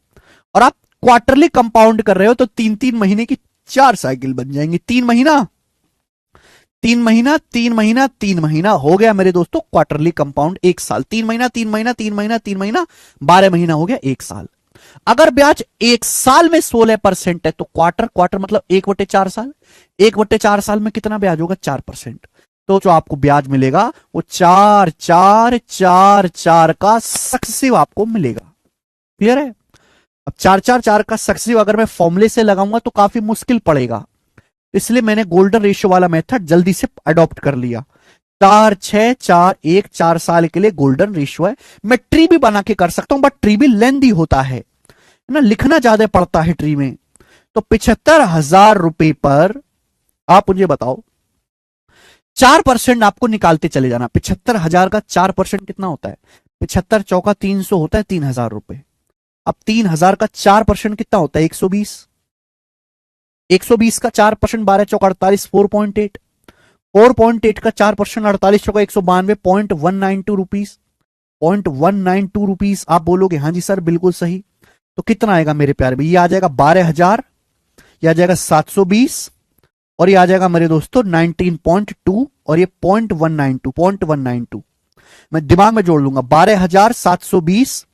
और आप क्वार्टरली कंपाउंड कर रहे हो तो 3-3 महीने की 4 साइकिल बन जाएंगी। 3 महीना 3 महीना 3 महीना 3 महीना हो गया मेरे दोस्तों क्वार्टरली कंपाउंड एक साल। 3 महीना 3 महीना 3 महीना 3 महीना 12 महीना हो गया एक साल। अगर ब्याज एक साल में 16% है तो क्वार्टर, क्वार्टर मतलब 1/4 साल, 1/4 साल में कितना ब्याज होगा, 4%। तो जो आपको ब्याज मिलेगा वो 4-4-4-4 का सक्सेसिव आपको मिलेगा। क्लियर है। अब 4-4-4 का सक्सेसिव अगर मैं फॉर्मूले से लगाऊंगा तो काफी मुश्किल पड़ेगा, इसलिए मैंने गोल्डन रेशियो वाला मेथड जल्दी से अडॉप्ट कर लिया। 4-6-4-1 4 साल के लिए गोल्डन रेशियो है। मैं ट्री भी बना के कर सकता हूं बट ट्री भी लेंदी होता है ना, लिखना ज्यादा पड़ता है ट्री में। तो 75,000 रुपए पर आप मुझे बताओ 4% आपको निकालते चले जाना। 75,000 का 4% कितना होता है, 75 चौका 300 होता है 3,000 रुपए। अब 3,000 का 4% कितना होता है, 120। 120 का 4% 12 चौका 48, 4.8। 4.8 का 4% 48 चौका 192, 0.192 रुपीज, 0.192 रुपीज। आप बोलोगे हाँ जी सर बिल्कुल सही। तो कितना आएगा मेरे प्यारे भाई, ये आ जाएगा 12,000, ये आ जाएगा 720 और ये आ जाएगा मेरे दोस्तों 19.2 और ये 0.192। मैं दिमाग में जोड़ लूंगा 12,720,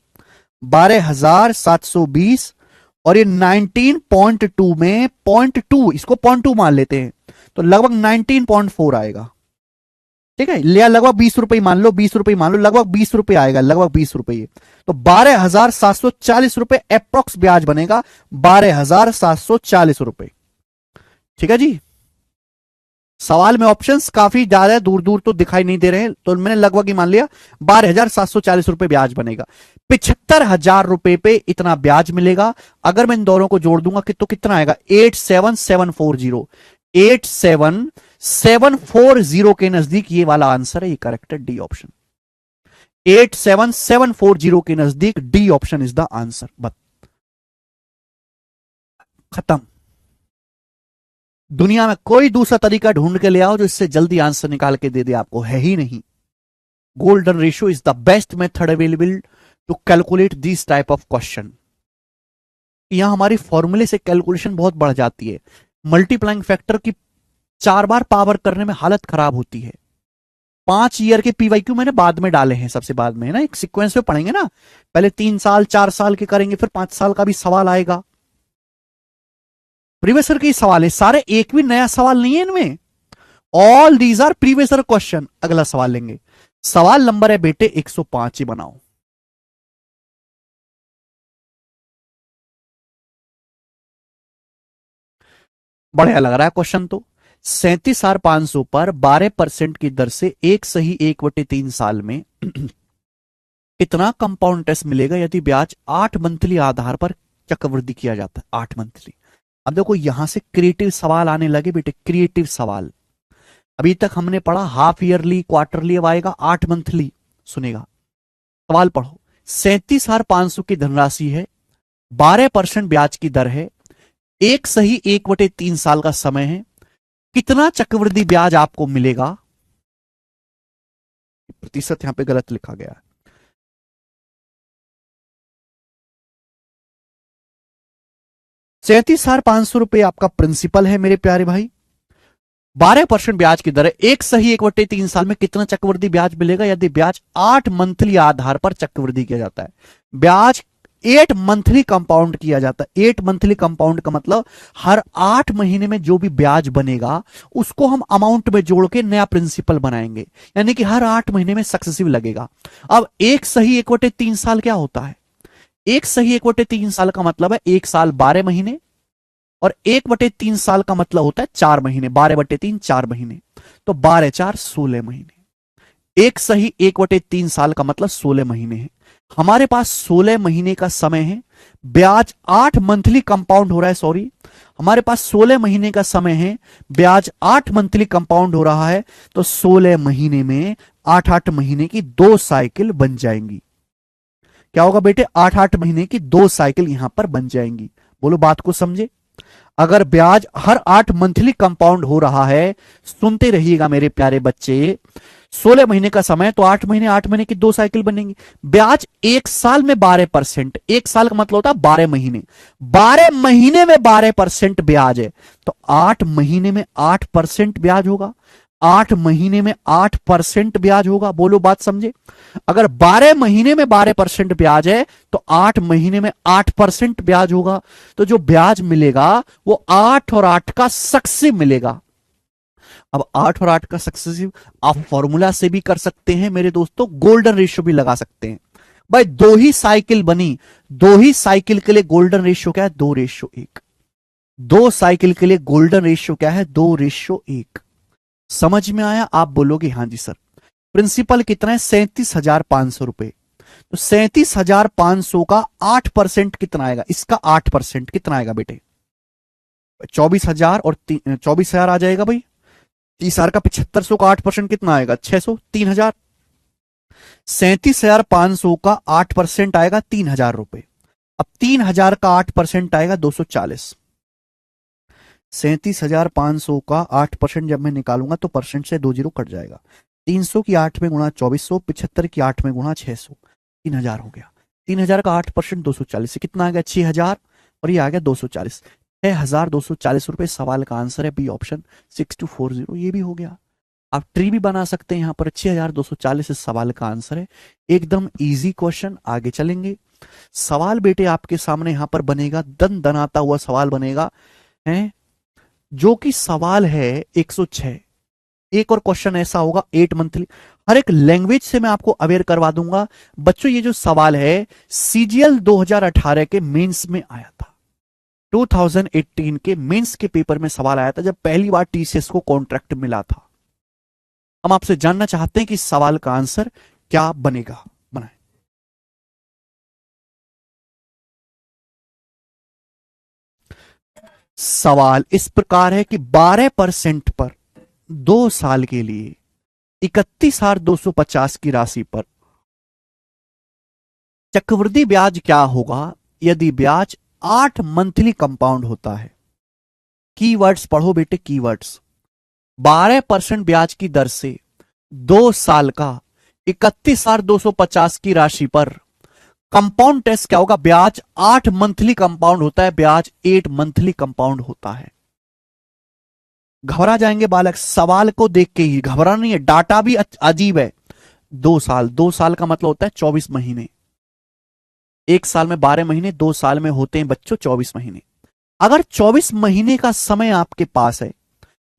12,720 और ये 19.2 में 0.2, इसको 0.2 मान लेते हैं तो लगभग 19.4 आएगा। ठीक है, लिया लगभग 20 रुपए मान लो, 20 रुपए मान लो, लगभग 20 रुपए आएगा, लगभग 20 रुपए। तो 12,740 रुपए अप्रोक्स ब्याज बनेगा, 12,740 रुपए। ठीक है जी। सवाल में ऑप्शंस काफी ज्यादा दूर दूर तो दिखाई नहीं दे रहे हैं, तो मैंने लगभग ही मान लिया 12,740 रुपए ब्याज बनेगा। 75,000 रुपए पे इतना ब्याज मिलेगा। अगर मैं इन दोनों को जोड़ दूंगा तो कितना आएगा, 87740। 87740 के नजदीक ये वाला आंसर है, ये करेक्ट है, डी ऑप्शन। 87740 के नजदीक D option is the answer. बस खत्म। दुनिया में कोई दूसरा तरीका ढूंढ के ले आओ जो इससे जल्दी आंसर निकाल के दे दे, आपको है ही नहीं। Golden ratio is the best method available to calculate this type of question. यहां हमारी फॉर्मूले से कैलकुलेशन बहुत बढ़ जाती है। मल्टीप्लाइंग फैक्टर की 4 बार पावर करने में हालत खराब होती है। 5 ईयर के पीवाईक्यू मैंने बाद में डाले हैं, सबसे बाद में है ना, एक सीक्वेंस में पढ़ेंगे ना, पहले 3 साल 4 साल के करेंगे, फिर 5 साल का भी सवाल आएगा। प्रीवियस ईयर के सवाल है सारे, एक भी नया सवाल नहीं है इनमें। All these our previous year question. अगला सवाल लेंगे, सवाल नंबर है बेटे 105 ही बनाओ। बढ़िया लग रहा है क्वेश्चन तो। 37,500 पर 12% की दर से एक सही 1/3 साल में कितना कंपाउंड इंटरेस्ट मिलेगा यदि ब्याज 8 मंथली आधार पर चक्रवृद्धि किया जाता है, 8 मंथली। अब देखो यहां से क्रिएटिव सवाल आने लगे बेटे, क्रिएटिव सवाल। अभी तक हमने पढ़ा हाफ ईयरली, क्वार्टरली, अब आएगा 8 मंथली। सुनेगा सवाल पढ़ो। 37,500 की धनराशि है, 12% ब्याज की दर है, एक सही 1/3 साल का समय है, कितना चक्रवृद्धि ब्याज आपको मिलेगा। प्रतिशत यहां पे गलत लिखा गया है। 37,500 रुपए आपका प्रिंसिपल है मेरे प्यारे भाई, 12% ब्याज की दर है, एक सही 1/3 साल में कितना चक्रवृद्धि ब्याज मिलेगा यदि ब्याज 8 मंथली आधार पर चक्रवृद्धि किया जाता है। ब्याज 8 मंथली कंपाउंड किया जाता है। 8 मंथली कंपाउंड का मतलब हर 8 महीने में जो भी ब्याज बनेगा उसको हम अमाउंट में जोड़ के नया प्रिंसिपल बनाएंगे, यानी कि हर 8 महीने में सक्सेसिव लगेगा। अब एक सही 1/3 साल क्या होता है, एक सही 1/3 साल का मतलब है 1 साल 12 महीने और 1/3 साल का मतलब होता है 4 महीने, 12/3 4 महीने, तो 12 4 16 महीने। एक सही 1/3 साल का मतलब 16 महीने है। हमारे पास 16 महीने का समय है, ब्याज 8 मंथली कंपाउंड हो रहा है, सॉरी, हमारे पास 16 महीने का समय है, ब्याज 8 मंथली कंपाउंड हो रहा है, तो 16 महीने में 8-8 महीने की 2 साइकिल बन जाएंगी। क्या होगा बेटे, 8-8 महीने की 2 साइकिल यहां पर बन जाएंगी। बोलो बात को समझे। अगर ब्याज हर 8 मंथली कंपाउंड हो रहा है, सुनते रहिएगा मेरे प्यारे बच्चे, 16 महीने का समय तो 8 महीने की 2 साइकिल बनेंगी। ब्याज एक साल में 12%, एक साल का मतलब होता है 12 महीने, 12 महीने में 12% ब्याज है, तो 8 महीने में 8% ब्याज होगा, 8 महीने में 8% ब्याज होगा। बोलो बात समझे। अगर 12 महीने में 12% ब्याज है तो 8 महीने में 8% ब्याज होगा, तो जो ब्याज मिलेगा वो 8 और 8 का सक्सेसिव मिलेगा। अब 8 और 8 का सक्सेसिव आप फॉर्मूला से भी कर सकते हैं मेरे दोस्तों, गोल्डन रेशियो भी लगा सकते हैं। भाई 2 ही साइकिल बनी, 2 ही साइकिल के लिए गोल्डन रेशियो क्या है, 2:1। 2 साइकिल के लिए गोल्डन रेशियो क्या है, 2:1। समझ में आया। आप बोलोगे हाँ जी सर। प्रिंसिपल कितना है, 37,500 रुपए। तो 37,500 का 8% कितना आएगा, इसका 8% कितना आएगा बेटे, 24,000 और 24,000 आ जाएगा भाई। 30,000 का 7,500 का 8% कितना आएगा, 600, 3,000। 37,500 का 8% आएगा 3,000 रुपए। अब 3,000 का 8% आएगा 240। 37,500 का 8% जब मैं निकालूंगा तो परसेंट से 2 जीरो कट जाएगा। 300 की 8 में गुणा 2400, 75 की 8 में गुणा 600, 3,000 हो गया। 3,000 का 8% 240 से कितना आ गया, 6,000, और ये आ गया 240। 6,240 रुपए सवाल का आंसर है, बी ऑप्शन 6240। ये भी हो गया। आप ट्री भी बना सकते हैं यहाँ पर, 6,240 इस सवाल का आंसर है। एकदम इजी क्वेश्चन। आगे चलेंगे। सवाल बेटे आपके सामने यहां पर बनेगा, दन दनाता हुआ सवाल बनेगा है, जो कि सवाल है 106। एक और क्वेश्चन ऐसा होगा 8 मंथली। हर एक लैंग्वेज से मैं आपको अवेयर करवा दूंगा बच्चों। ये जो सवाल है सीजीएल 2018 के मेंस में आया था, 2018 के मेंस के पेपर में सवाल आया था, जब पहली बार टीसीएस को कॉन्ट्रैक्ट मिला था। हम आपसे जानना चाहते हैं कि इस सवाल का आंसर क्या बनेगा। बनाए। सवाल इस प्रकार है कि 12% पर 2 साल के लिए 31,250 की राशि पर चक्रवृद्धि ब्याज क्या होगा यदि ब्याज 8 मंथली कंपाउंड होता है। कीवर्ड्स पढ़ो बेटे, कीवर्ड्स। 12% ब्याज की दर से 2 साल का 31,250 की राशि पर कंपाउंड टेस्ट क्या होगा, ब्याज 8 मंथली कंपाउंड होता है, ब्याज 8 मंथली कंपाउंड होता है। घबरा जाएंगे बालक, सवाल को देख के ही घबरा नहीं है, डाटा भी अजीब है। 2 साल, 2 साल का मतलब होता है 24 महीने। एक साल में 12 महीने, 2 साल में होते हैं बच्चों 24 महीने। अगर 24 महीने का समय आपके पास है,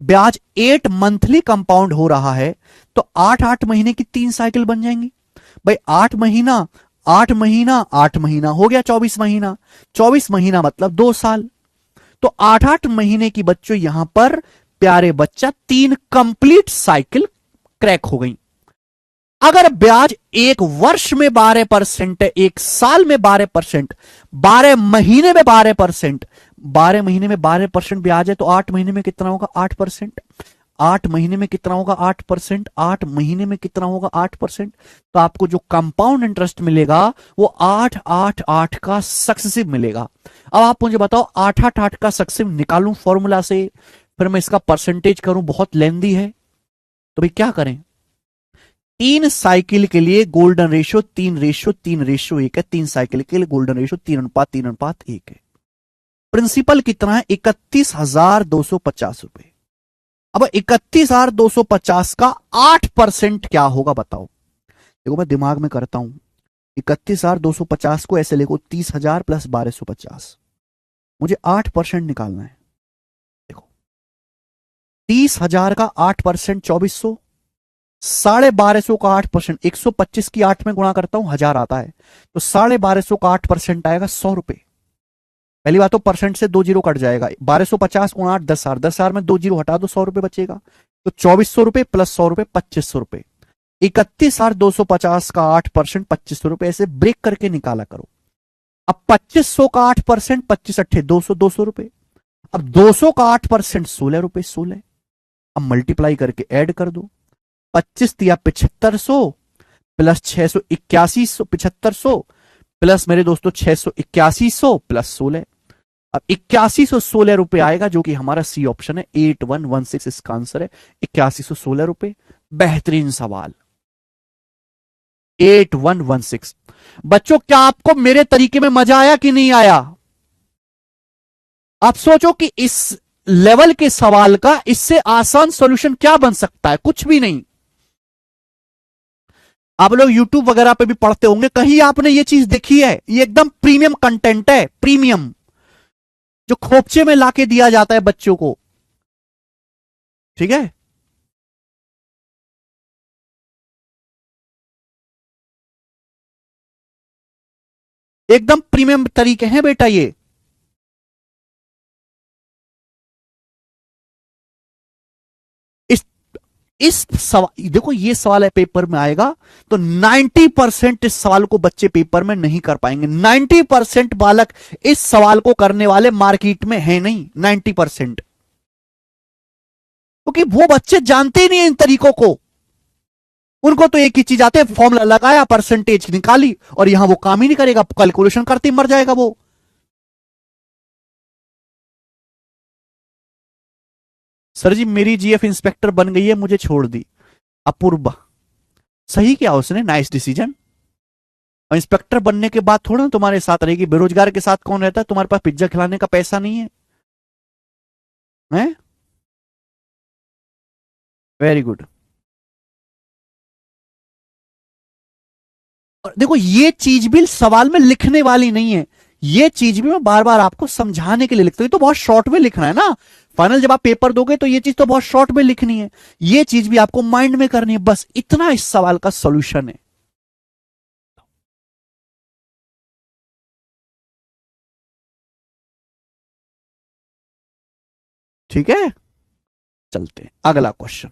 ब्याज 8 मंथली कंपाउंड हो रहा है, तो 8-8 महीने की 3 साइकिल बन जाएंगी। भाई 8 महीना 8 महीना 8 महीना हो गया 24 महीना, 24 महीना मतलब 2 साल। तो 8-8 महीने की बच्चों यहां पर प्यारे बच्चा 3 कंप्लीट साइकिल क्रैक हो गई। अगर ब्याज एक वर्ष में 12% है, एक साल में 12%, 12 महीने में 12%, 12 महीने में 12% ब्याज है, तो 8 महीने में कितना होगा, 8%। 8 महीने में कितना होगा, 8%। 8 महीने में कितना होगा, 8%। तो आपको जो कंपाउंड इंटरेस्ट मिलेगा वो 8-8-8 का सक्सेसिव मिलेगा। अब आप मुझे बताओ 8-8-8 का सक्सेसिव निकालूं फॉर्मूला से, फिर मैं इसका परसेंटेज करूं, बहुत लेंदी है, तो भाई क्या करें। 3 साइकिल के लिए गोल्डन रेशियो 3:3:1 है। 3 साइकिल के लिए गोल्डन रेशियो 3:3:1 है। प्रिंसिपल कितना है, 31,250 रुपए। अब 31,250 का 8% क्या होगा बताओ। देखो मैं दिमाग में करता हूं, 31,250 को ऐसे लिखो, 30,000 प्लस 1,250, मुझे 8% निकालना है। देखो 30,000 का 8% 2,400, 1,250 का 8%, 125 की 8 में गुणा करता हूं 1,000 आता है, तो 1,250 का 8% आएगा 100 रुपए। पहली बात तो परसेंट से 2 जीरो कट जाएगा, 1250 गुणा 8 10,000, 10,000 में 2 जीरो हटा दो, 100 रुपए बचेगा। तो 2400 रुपए प्लस 100 रुपए 2500 रुपए, 31,250 का 8% 2500 रुपए, ऐसे ब्रेक करके निकाला करो। अब 2500 का 8% 25 अट्ठे 200, 200 रुपए। अब 200 का 8% 16 रुपए 16। अब मल्टीप्लाई करके ऐड कर दो, 25 दिया 7500 प्लस 681 7500 प्लस मेरे दोस्तों 681 प्लस 16। अब 8116 रुपए आएगा, जो कि हमारा सी ऑप्शन है, 8116 इसका आंसर है, 8116 रुपए। बेहतरीन सवाल 8116। बच्चों क्या आपको मेरे तरीके में मजा आया कि नहीं आया? आप सोचो कि इस लेवल के सवाल का इससे आसान सॉल्यूशन क्या बन सकता है? कुछ भी नहीं। आप लोग YouTube वगैरह पे भी पढ़ते होंगे, कहीं आपने ये चीज देखी है? ये एकदम प्रीमियम कंटेंट है, प्रीमियम, जो खोपचे में लाके दिया जाता है बच्चों को, ठीक है? एकदम प्रीमियम तरीके हैं बेटा ये। इस सवाल देखो, ये सवाल है पेपर में आएगा तो 90% इस सवाल को बच्चे पेपर में नहीं कर पाएंगे। 90% बालक इस सवाल को करने वाले मार्केट में है नहीं, 90%, क्योंकि वो बच्चे जानते ही नहीं इन तरीकों को। उनको तो एक ही चीज आते है, फॉर्मूला लगाया, परसेंटेज निकाली, और यहां वो काम ही नहीं करेगा, कैलकुलेशन करते ही मर जाएगा वो। सर जी मेरी जीएफ इंस्पेक्टर बन गई है, मुझे छोड़ दी। अपूर्वा, सही किया उसने, नाइस डिसीजन। और इंस्पेक्टर बनने के बाद थोड़ा ना तुम्हारे साथ रहेगी, बेरोजगार के साथ कौन रहता है? तुम्हारे पास पिज्जा खिलाने का पैसा नहीं है, हैं? Very good. और देखो ये चीज भी सवाल में लिखने वाली नहीं है, ये चीज भी मैं बार बार आपको समझाने के लिए लिखता हूं। ये तो बहुत शॉर्ट में लिखना है ना, फाइनल जब आप पेपर दोगे तो ये चीज तो बहुत शॉर्ट में लिखनी है, ये चीज भी आपको माइंड में करनी है, बस इतना इस सवाल का सॉल्यूशन है। ठीक है, चलते हैं अगला क्वेश्चन।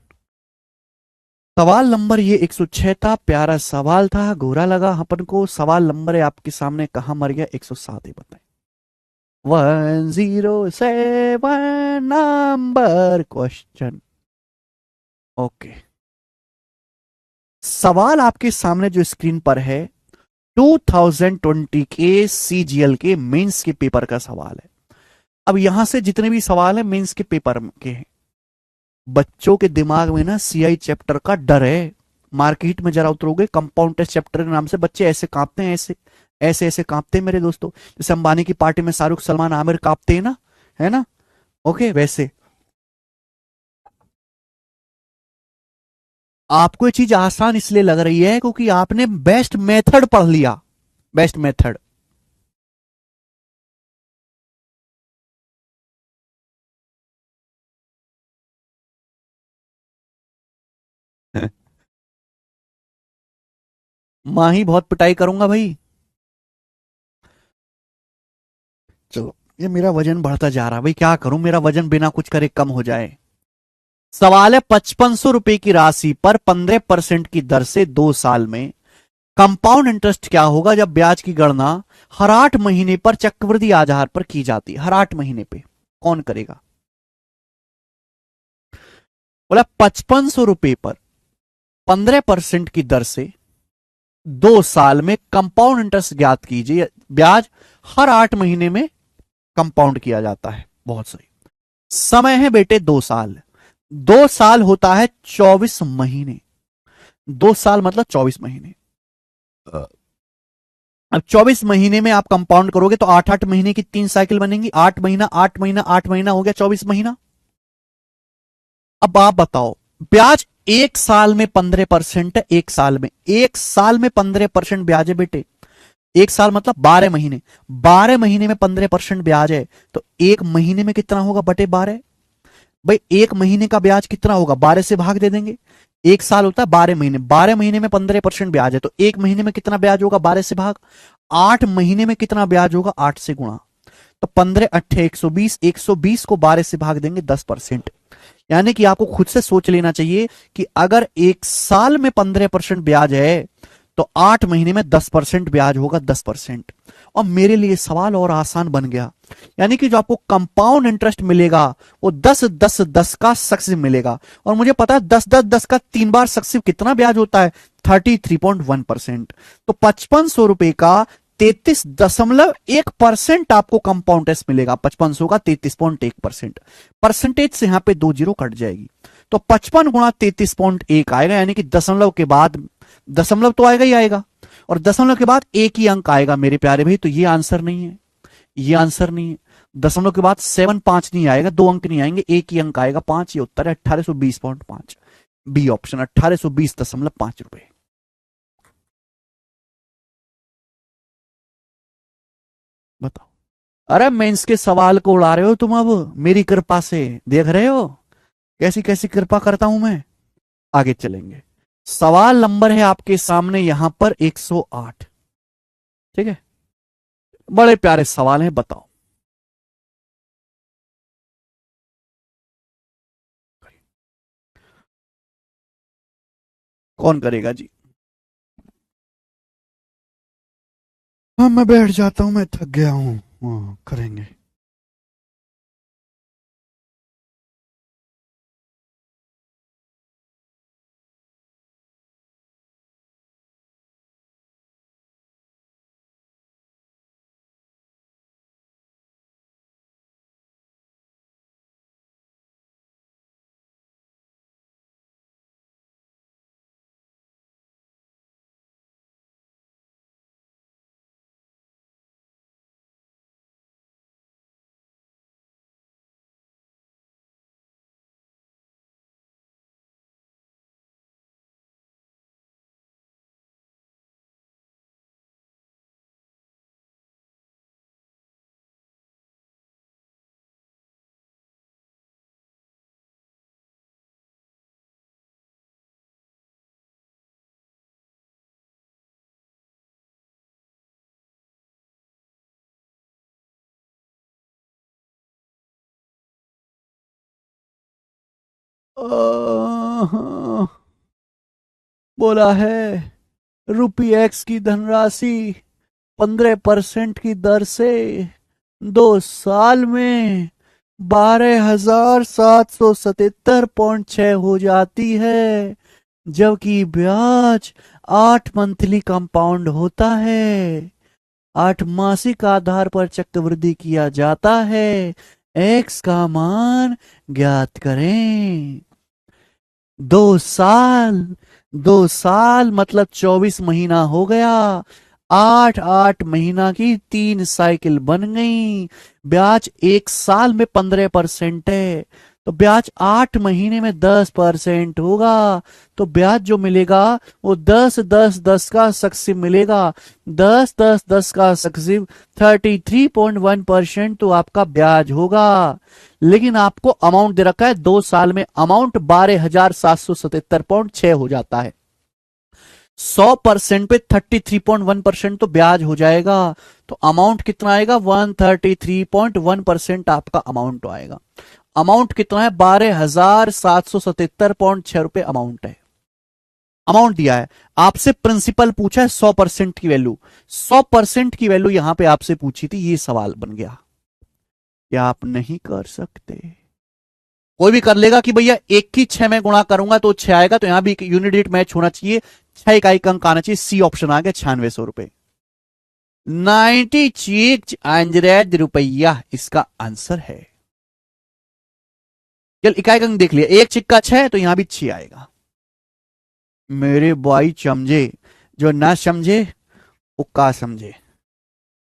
सवाल नंबर ये 106 था, प्यारा सवाल था, गोरा लगा अपन को। सवाल नंबर है आपके सामने, कहां मर गया? 107 है, बताएं। 107 नंबर क्वेश्चन। ओके, सवाल आपके सामने जो स्क्रीन पर है 2020 के सीजीएल के मेंस के पेपर का सवाल है। अब यहां से जितने भी सवाल है मेंस के पेपर के हैं, बच्चों के दिमाग में ना सीआई चैप्टर का डर है। मार्केट में जरा उतरोगे, कंपाउंड टेस्ट चैप्टर के नाम से बच्चे ऐसे कांपते हैं, ऐसे ऐसे ऐसे कांपते हैं मेरे दोस्तों, जैसे अंबानी की पार्टी में शाहरुख सलमान आमिर कांपते हैं ना, है ना? ओके, वैसे आपको ये चीज आसान इसलिए लग रही है क्योंकि आपने बेस्ट मेथड पढ़ लिया, बेस्ट मेथड। मां ही बहुत पिटाई करूंगा भाई। चलो, ये मेरा वजन बढ़ता जा रहा है भाई, क्या करूं, मेरा वजन बिना कुछ करे कम हो जाए। सवाल है 5500 रुपए की राशि पर 15% की दर से 2 साल में कंपाउंड इंटरेस्ट क्या होगा जब ब्याज की गणना हर 8 महीने पर चक्रवृद्धि आधार पर की जाती है? हर 8 महीने पे कौन करेगा? बोला 5500 रुपए पर 15% की दर से 2 साल में कंपाउंड इंटरेस्ट ज्ञात कीजिए, ब्याज हर 8 महीने में कंपाउंड किया जाता है। बहुत सही। समय है बेटे 2 साल, 2 साल होता है 24 महीने, 2 साल मतलब 24 महीने। अब 24 महीने में आप कंपाउंड करोगे तो 8-8 महीने की 3 साइकिल बनेंगी, 8 महीना 8 महीना 8 महीना हो गया 24 महीना। अब आप बताओ, ब्याज 1 साल में 15% है, 1 साल में, 1 साल में 15% ब्याज है बेटे। 1 साल मतलब 12 महीने, 12 महीने में 15% ब्याज है, तो 1 महीने में कितना होगा बटे 12? भाई 1 महीने का ब्याज कितना होगा? 12 से भाग दे देंगे। 1 साल होता है 12 महीने, 12 महीने में 15% ब्याज है, तो 1 महीने में कितना ब्याज होगा? 12 से भाग। 8 महीने में कितना ब्याज होगा? 8 से गुणा। तो 15 अट्ठे 120, 120 को 12 से भाग देंगे 10%। यानी कि आपको खुद से सोच लेना चाहिए कि अगर एक साल में 15% ब्याज है तो 8 महीने में 10% ब्याज होगा, 10%। और मेरे लिए सवाल और आसान बन गया। यानी कि जो आपको कंपाउंड इंटरेस्ट मिलेगा वो 10-10-10 का सक्सेसिव मिलेगा। और मुझे पता है 10-10-10 का 3 बार सक्सेसिव कितना ब्याज होता है, 33.1%। तो 5500 रुपए का 33.1% आपको कंपाउंड इंटरेस्ट मिलेगा। 5500 का 33.1%। परसेंटेज से यहां पे 2 जीरो कट जाएगी, तो 55 गुणा 33.1 आएगा। यानी कि दशमलव के बाद दशमलव तो आएगा ही आएगा, और दशमलव के बाद एक ही अंक आएगा मेरे प्यारे भाई। तो ये आंसर नहीं है, ये आंसर नहीं है। दशमलव के बाद 7-5 नहीं आएगा, 2 अंक नहीं आएंगे, एक ही अंक आएगा 5। ये उत्तर है 1820.5, बी ऑप्शन 1820.5 रुपए। बताओ। अरे मेंस के सवाल को उड़ा रहे हो तुम अब मेरी कृपा से, देख रहे हो कैसी कैसी कृपा करता हूं मैं। आगे चलेंगे। सवाल नंबर है आपके सामने यहां पर 108। ठीक है, बड़े प्यारे सवाल हैं, बताओ। कौन करेगा जी? हाँ मैं बैठ जाता हूं, मैं थक गया हूं। हाँ करेंगे। बोला है रुपी एक्स की धनराशि 15% की दर से 2 साल में 12,777.6 हो जाती है, जबकि ब्याज 8 मंथली कंपाउंड होता है। 8 मासिक आधार पर चक्रवृद्धि किया जाता है। एक्स का मान ज्ञात करें। 2 साल, 2 साल मतलब 24 महीना हो गया। 8-8 महीना की 3 साइकिल बन गई। ब्याज एक साल में 15% है, तो ब्याज 8 महीने में 10% होगा। तो ब्याज जो मिलेगा वो 10-10-10 का सक्सिव मिलेगा। 10-10-10 का सक्सिव 33.1% तो आपका ब्याज होगा। लेकिन आपको अमाउंट दे रखा है 2 साल में, अमाउंट 12,777.6 हो जाता है। 100% पे 33.1% तो ब्याज हो जाएगा। तो अमाउंट कितना आएगा, 133.1% आपका अमाउंट आएगा। अमाउंट कितना है, 12,777.6 रुपए अमाउंट है। अमाउंट दिया है, आपसे प्रिंसिपल पूछा है 100% की वैल्यू। 100% की वैल्यू यहां पे आपसे पूछी थी, ये सवाल बन गया। क्या आप नहीं कर सकते? कोई भी कर लेगा कि भैया 1 की 6 में गुणा करूंगा तो 6 आएगा, तो यहां भी यूनिट रेट मैच होना चाहिए। 6 इकाई का अंक आना चाहिए। सी ऑप्शन आ गया, 9600 रुपए। 96 रुपया इसका आंसर है। चल इकाई का अंक देख लिया, 1 6 का 6, तो यहां भी 6 आएगा। मेरे भाई समझे, जो ना समझे वो का समझे।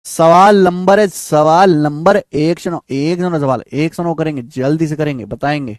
सवाल नंबर है, सवाल नंबर 109, 109 सवाल 109 करेंगे, जल्दी से करेंगे, बताएंगे।